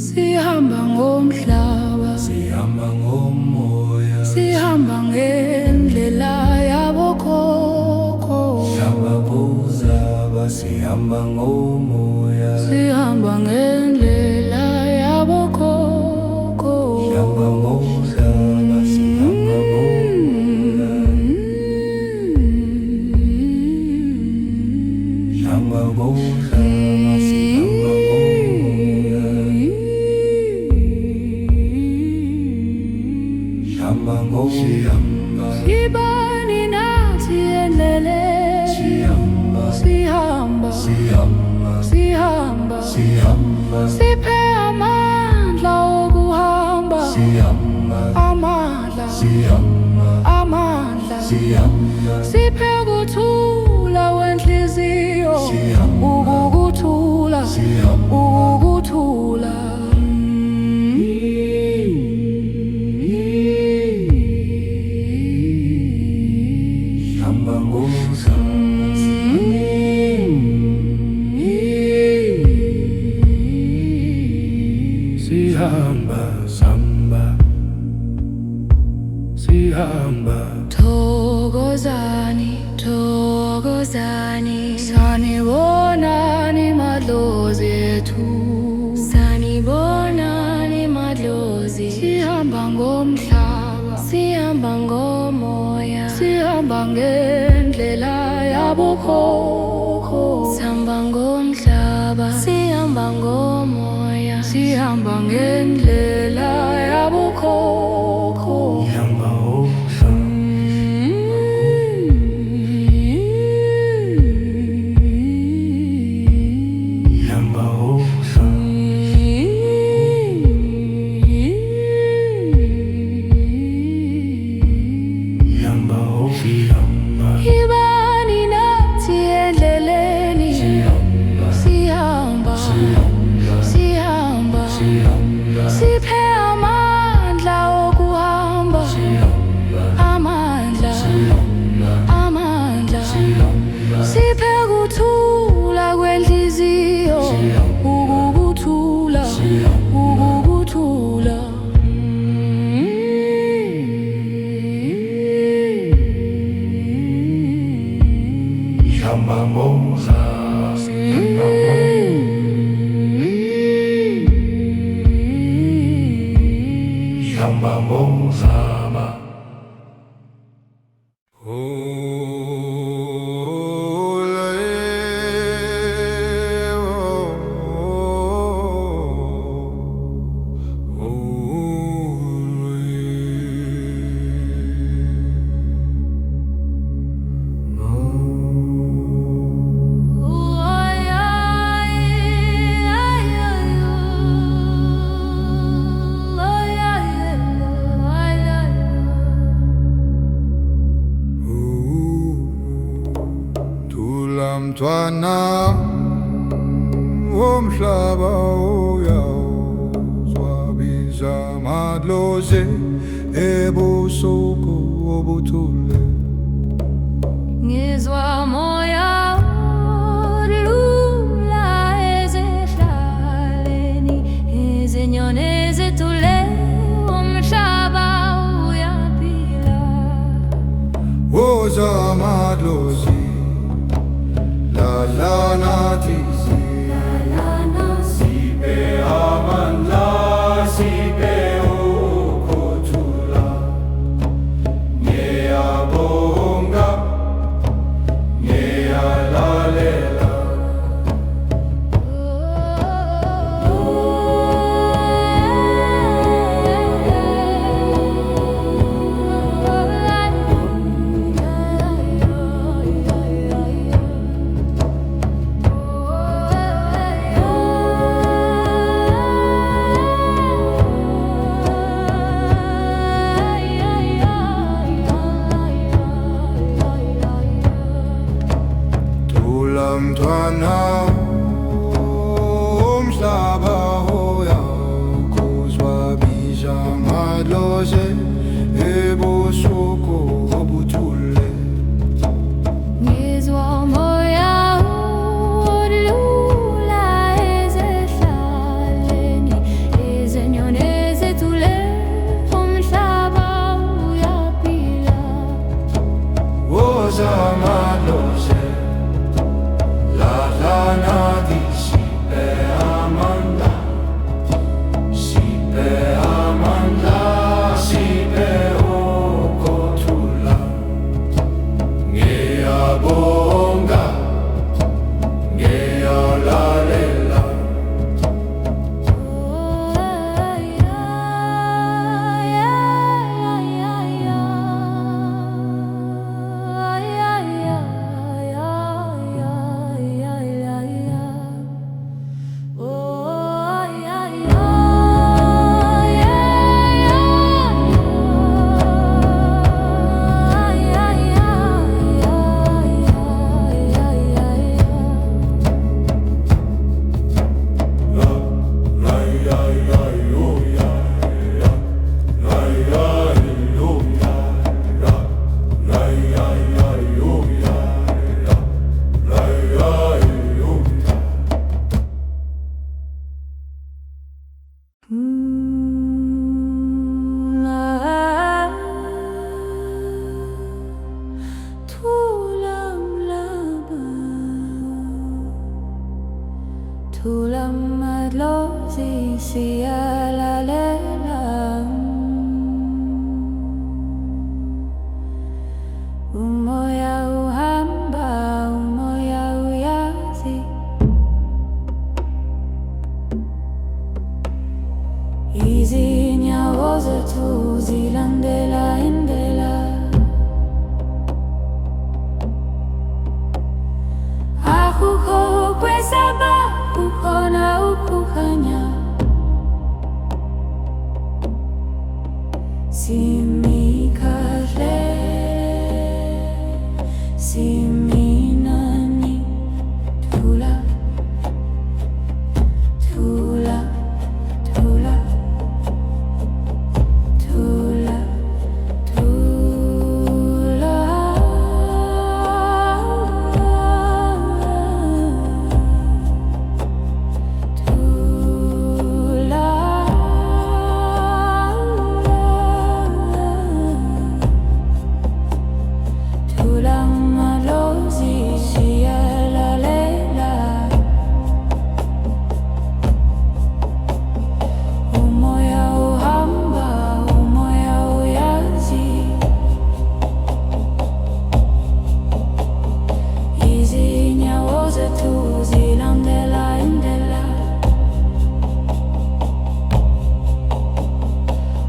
sihamba ngomhlaba, Sihamba ngomoya, sihamba ngendlela yabokhokho, sihamba ngozaba, sihamba ngomoya, sihamba ngendlela yabokhokho, sihamba ngozaba, sihamba ngomoya, sihamba ngozaba, sihamba ngomoya, sihamba ngozaba, ibani nathi endleleni, sihamba, sihamba, sihamba, sihamba, sihamba, siphe amandla okuhamba, sihamba, amandla, sihamba, amandla, sihamba, siphe ukuthula wenhliziyo, Sihamba. ukukuthula, Sihamba. ukukuthula. sihamba ngozaba, sihamba, samba, sihamba, Thokozani, thokozani, sanibonani madlozi ethu. ngendlela yabokhokho. ihamba osama, ihamba osama, ihamba osama, Ibani nathi endleleni, sihamba, sihamba, siphe amandla okuhamba, amandla, amandla, siphe kuthula kwenhliziyo, ukukuthula, ukukuthula. ihamba ngozama, ihamba ngozama. Mntwana womhlaba uyawuzwabiza amadlozi ebusuku obuthule. Ngizwa moya odlula ezihlaleni, izinyoni zithule, umhlaba uyaphila. Woza amadlozi la nathi sipe amandla, sipe ukuthula. Ngiyabonga, ngiyalalela. Mntwana womhlaba uyawuzwabiza amadlozi ebusuku obuthule. Ngizwa moya odlula ezihlaleni, izinyoni zithule, umhlaba uyaphila. Woza amadlozi nathi sipe amandla, sipe amandla, sipe ukuthula. Ngiyabonga, ngiyalalela. Tulam madlozi siyalalela, umoya uhamba, umoya uyazi. zethu zilandela indlela. Akukho kwesaba, kukhona ukukhanya. Simi kahle, simi nani, thula, thula, thula, thula, thula. Thula malozi siyalalela. Umoya uhamba, umoya uyazi. Izinyawo zethu zilandela indlela.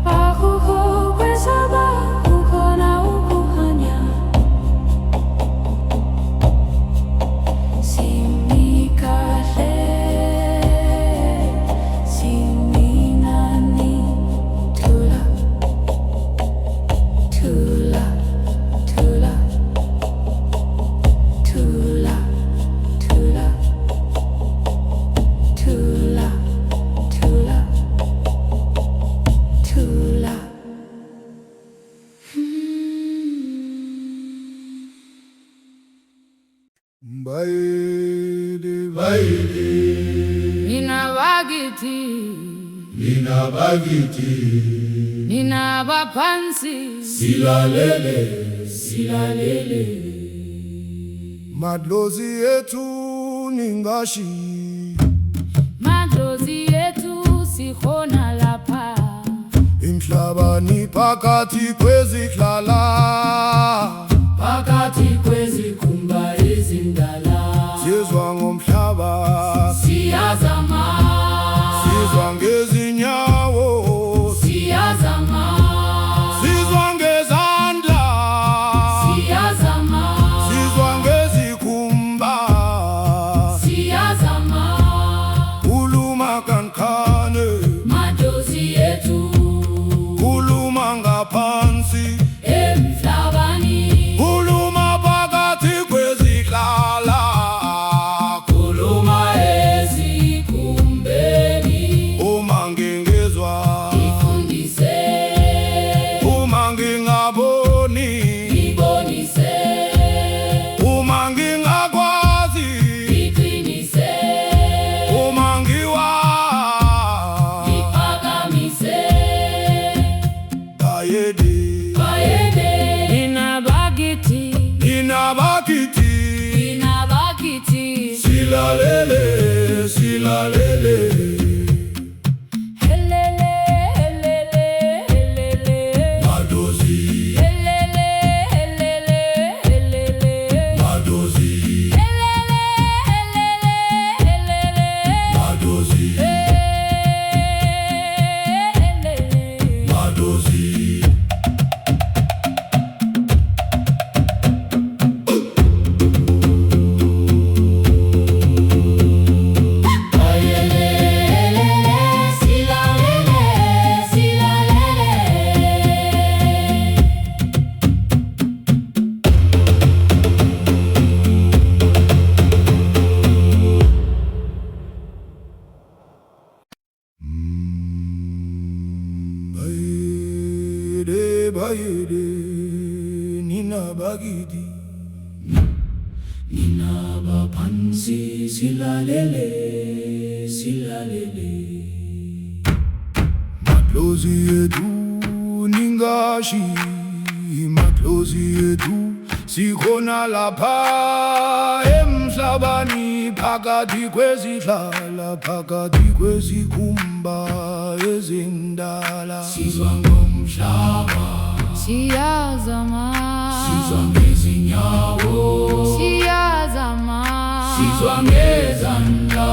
Akukho kwesaba, kukhona ukukhanya. Simi kahle, simi nani, thula, thula, thula, thula, thula, thula, thula, thula. Baile, baile, Nina bagiti, nina bagiti, nina bapansi. silalele, silalele. Madlozi yetu ningashi, Madlozi yetu sikhona lapha. emhlabani phakathi kwezihlala, Phakathi kwezikhumba ezindala. sizwa ngomhlaba, Siyazama, sizwa ngezinyawo, siyazama, sizwa ngezandla, siyazama, sizwa ngezikhumba, siyazama. khuluma kancane, Madlozi yetu khuluma ngaphansi, emhlabani. khuluma phakathi kwezihlala, Khuluma ezikhumbeni. uma ngingezwa, Ifundise, uma ngingaboni, ibonise, uma ngingakwazi, iqinise, uma ngiwa, iphakamise. bayede, Bayede, nina bagiti, nina bakithi, nina bagiti. silalele, silalele. Helele, helele, helele. Madlozi, Helele, helele, helele. Madlozi, Helele, helele, helele. Madlozi, Helele. Madlozi. Bayede, bayede, nina bagidi, Nina bapansi silalele, silalele. madlozi yetu ningashi, madlozi yetu sikhona lapha emhlabani phakathi kwezihlala, phakathi kwezikhumba ezindala, Sizwa ngomhlaba, Siyazama, sizwa ngezinyawo, siyazama, sizwa ngezandla,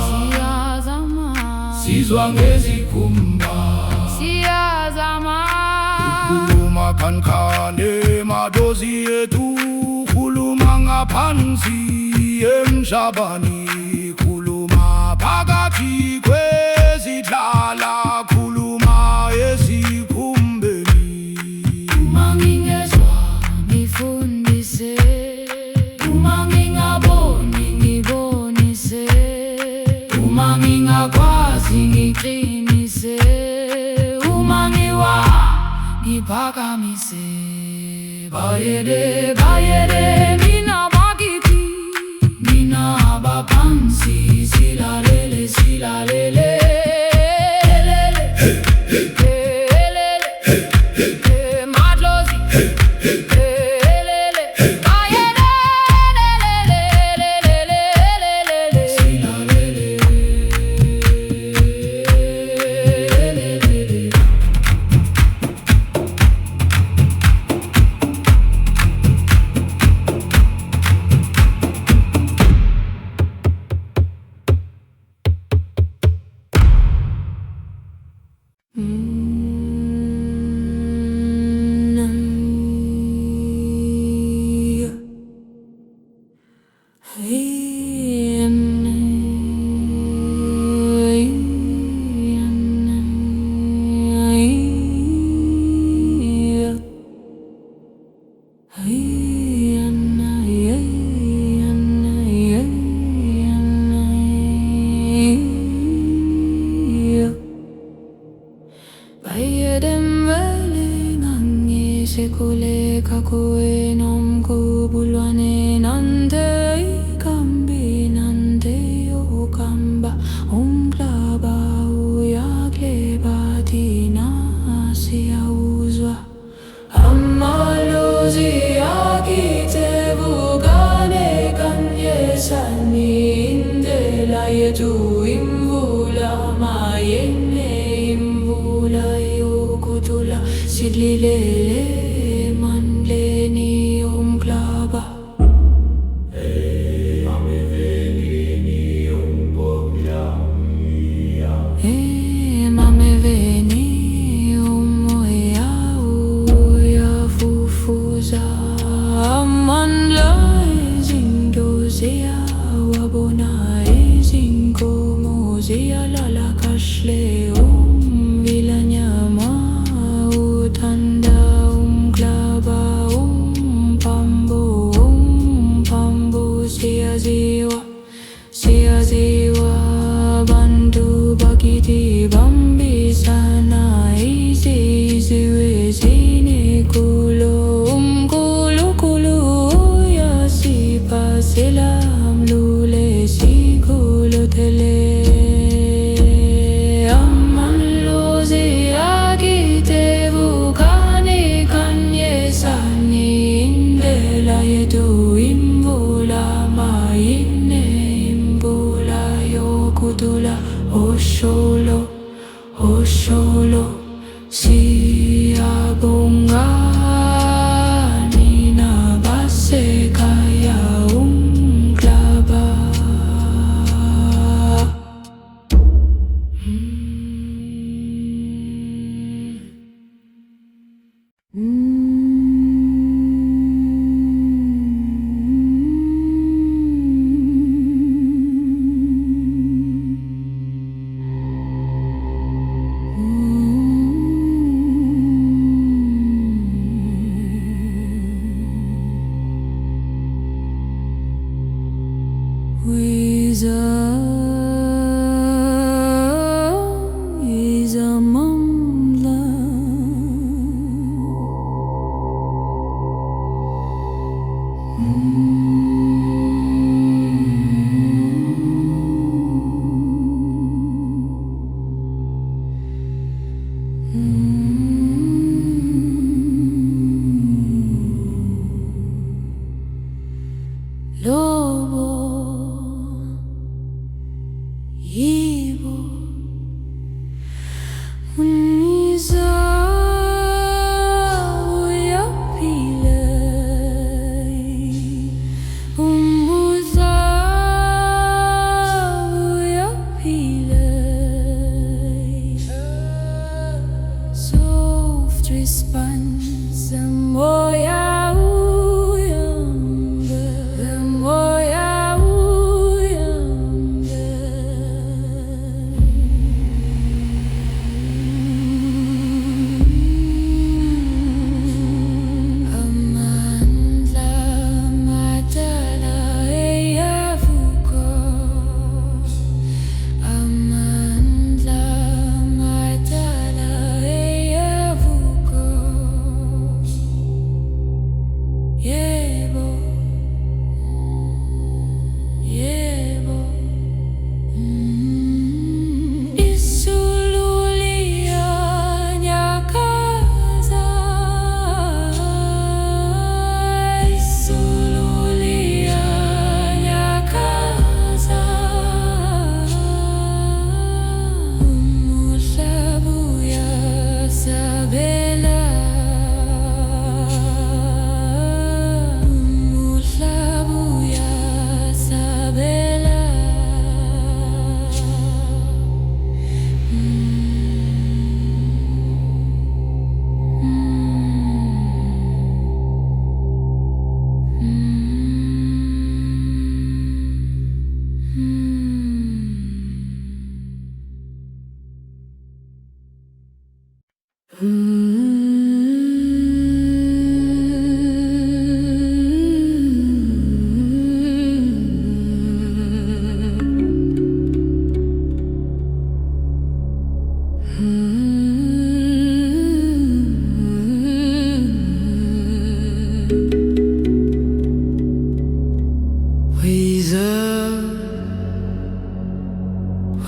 siyazama, sizwa ngezikhumba, siyazama. phansi emhlabani, khuluma phakathi kwezihlala, khuluma esikhumbeni. Uma ngingezwa ngifundise, uma ngingaboni ngibonise, uma ngingakwazi ngiqinise, uma ngiwa ngiphakamise. Bayede bayede mina bakithi, mina abaphansi, silalele silalele. Sekuleka kue nom kubulwane nande ikambi nande okamba umklaba uyakleba tina siyauzwa amalozi akitevugane kanyesani indela yetu imvula mayene imvula yokutula sidlilele Osholo, Osholo, siyabongani nabasekhaya umhlaba. Response, moya uyamba.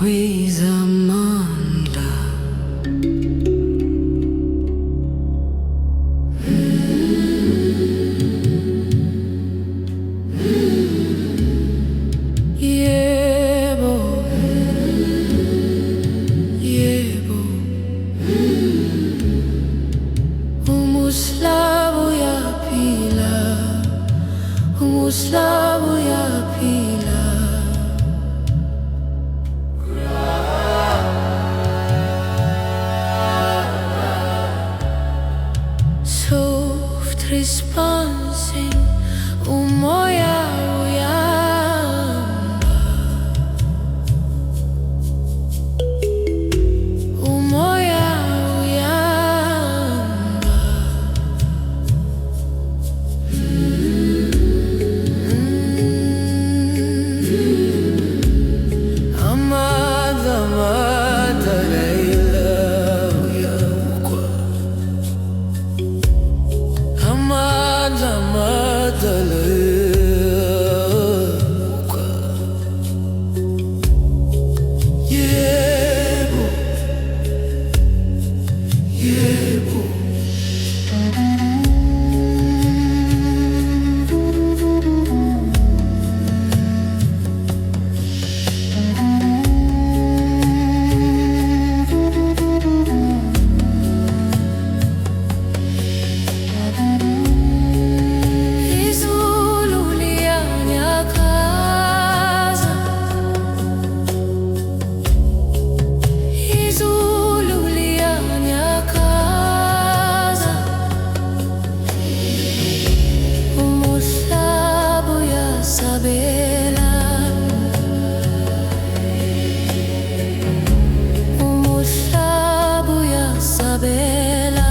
wizamandla. Yebo, yebo, umuslabo uyaphila, umuslabo uyaphila. Soft responsing, umoya uyahamba, umoya uyahamba. Amada, amada, Leila uyakwa. Amada, amada, Leila. Yebo, yebo. Izulu liyanyakaza, izulu liyanyakaza. Umuhlaba uyasabela, umuhlaba uyasabela.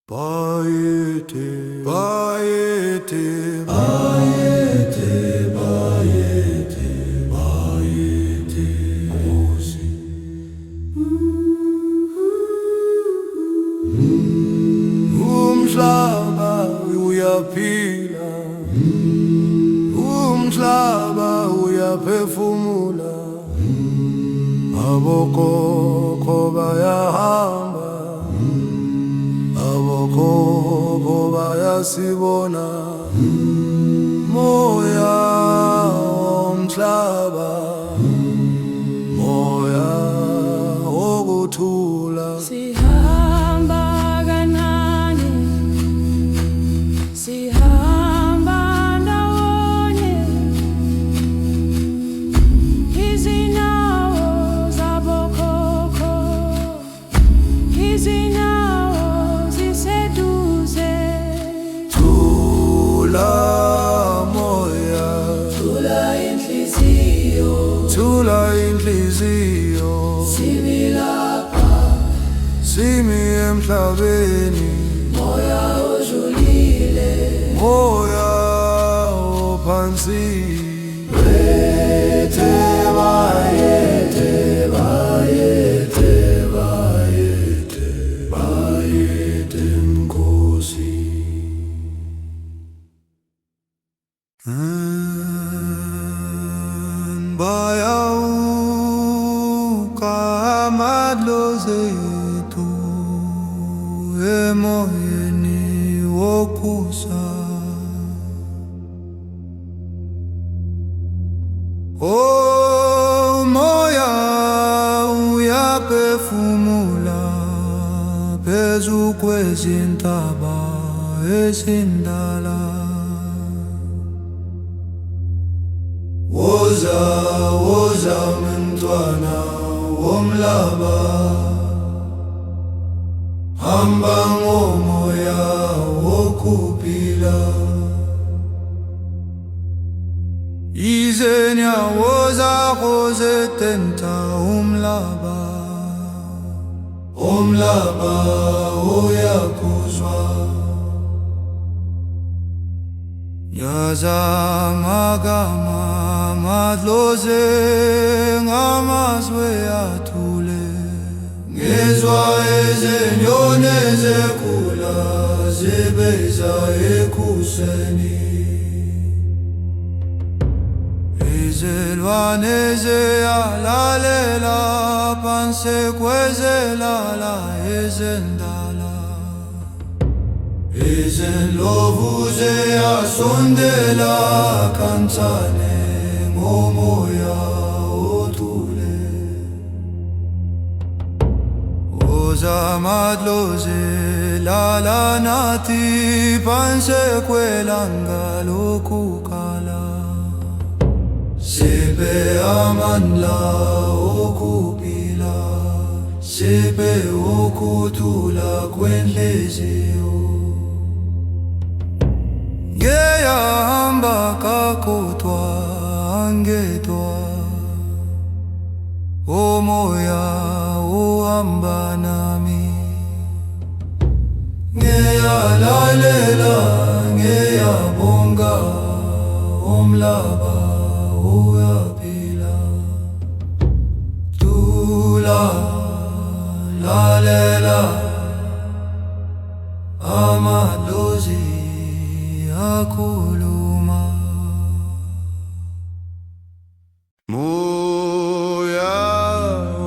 Bayete, bayete, bayete, bayete, bayete, Nkosi. Umhlaba uyaphila, umhlaba uyaphefumula, abokhokho bayahamba, abokhokho bayasibona. Moya womhlaba, moya wokuthula. Sihamba kancane, sihamba ndawonye, izinyawo zabokhokho, izinyawo ziseduze. Thula moya, Thula inhliziyo, thula inhliziyo, sivilapha, simi emhlabeni, moya ojulile, moya ophansi. Bayete, bayete, bayete, bayete, bayete, Nkosi. Bayauka amadlozi ethu emoyeni wokusa. Oh, moya uyaphefumula phezu kwezintaba ezindala. Woza, woza mntwana womhlaba, hamba ngomoya wokuphila. Izinyawo zakho zitenta umhlaba, umhlaba uyakuzwa. Yazamagama madloze ngamazwe athule ngezwa ezenyoni ezekhula zibeza ekuseni izilwane ziyalalela phansi kwezelala ezendala izindlovu ziyasondela kancane ngomoya othule woza madlozi lala nathi phansi kwelanga lokukala siphe amandla okuphila siphe ukuthula kwenhliziyo ngeyahamba kakodwa angedwa umoya uhamba nami ngeyalalela ngeyabonga umhlaba uyaphila thula lalela amadlozi akhuluma moya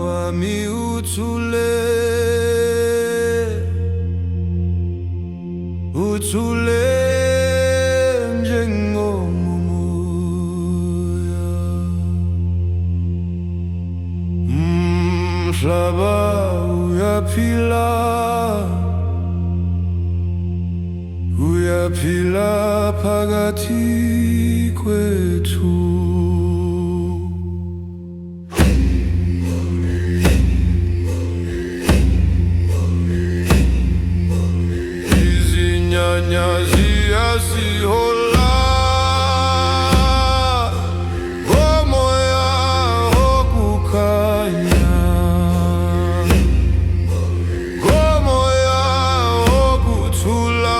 wami uthule uthule njengomoya umhlaba uyaphila uyaphila phakathi kwethu izinyanya ziyasihola ngomoya okukhanya ngomoya okuthula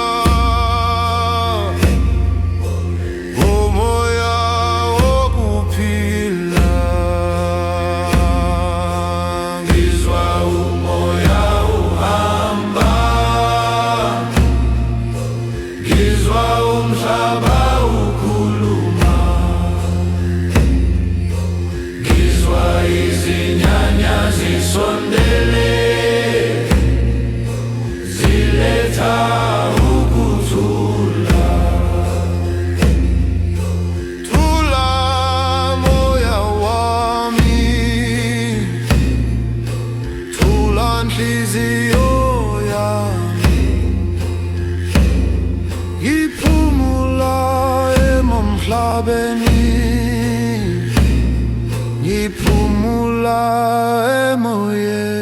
inhliziyo yami ngiphumula emhlabeni ngiphumula emoyeni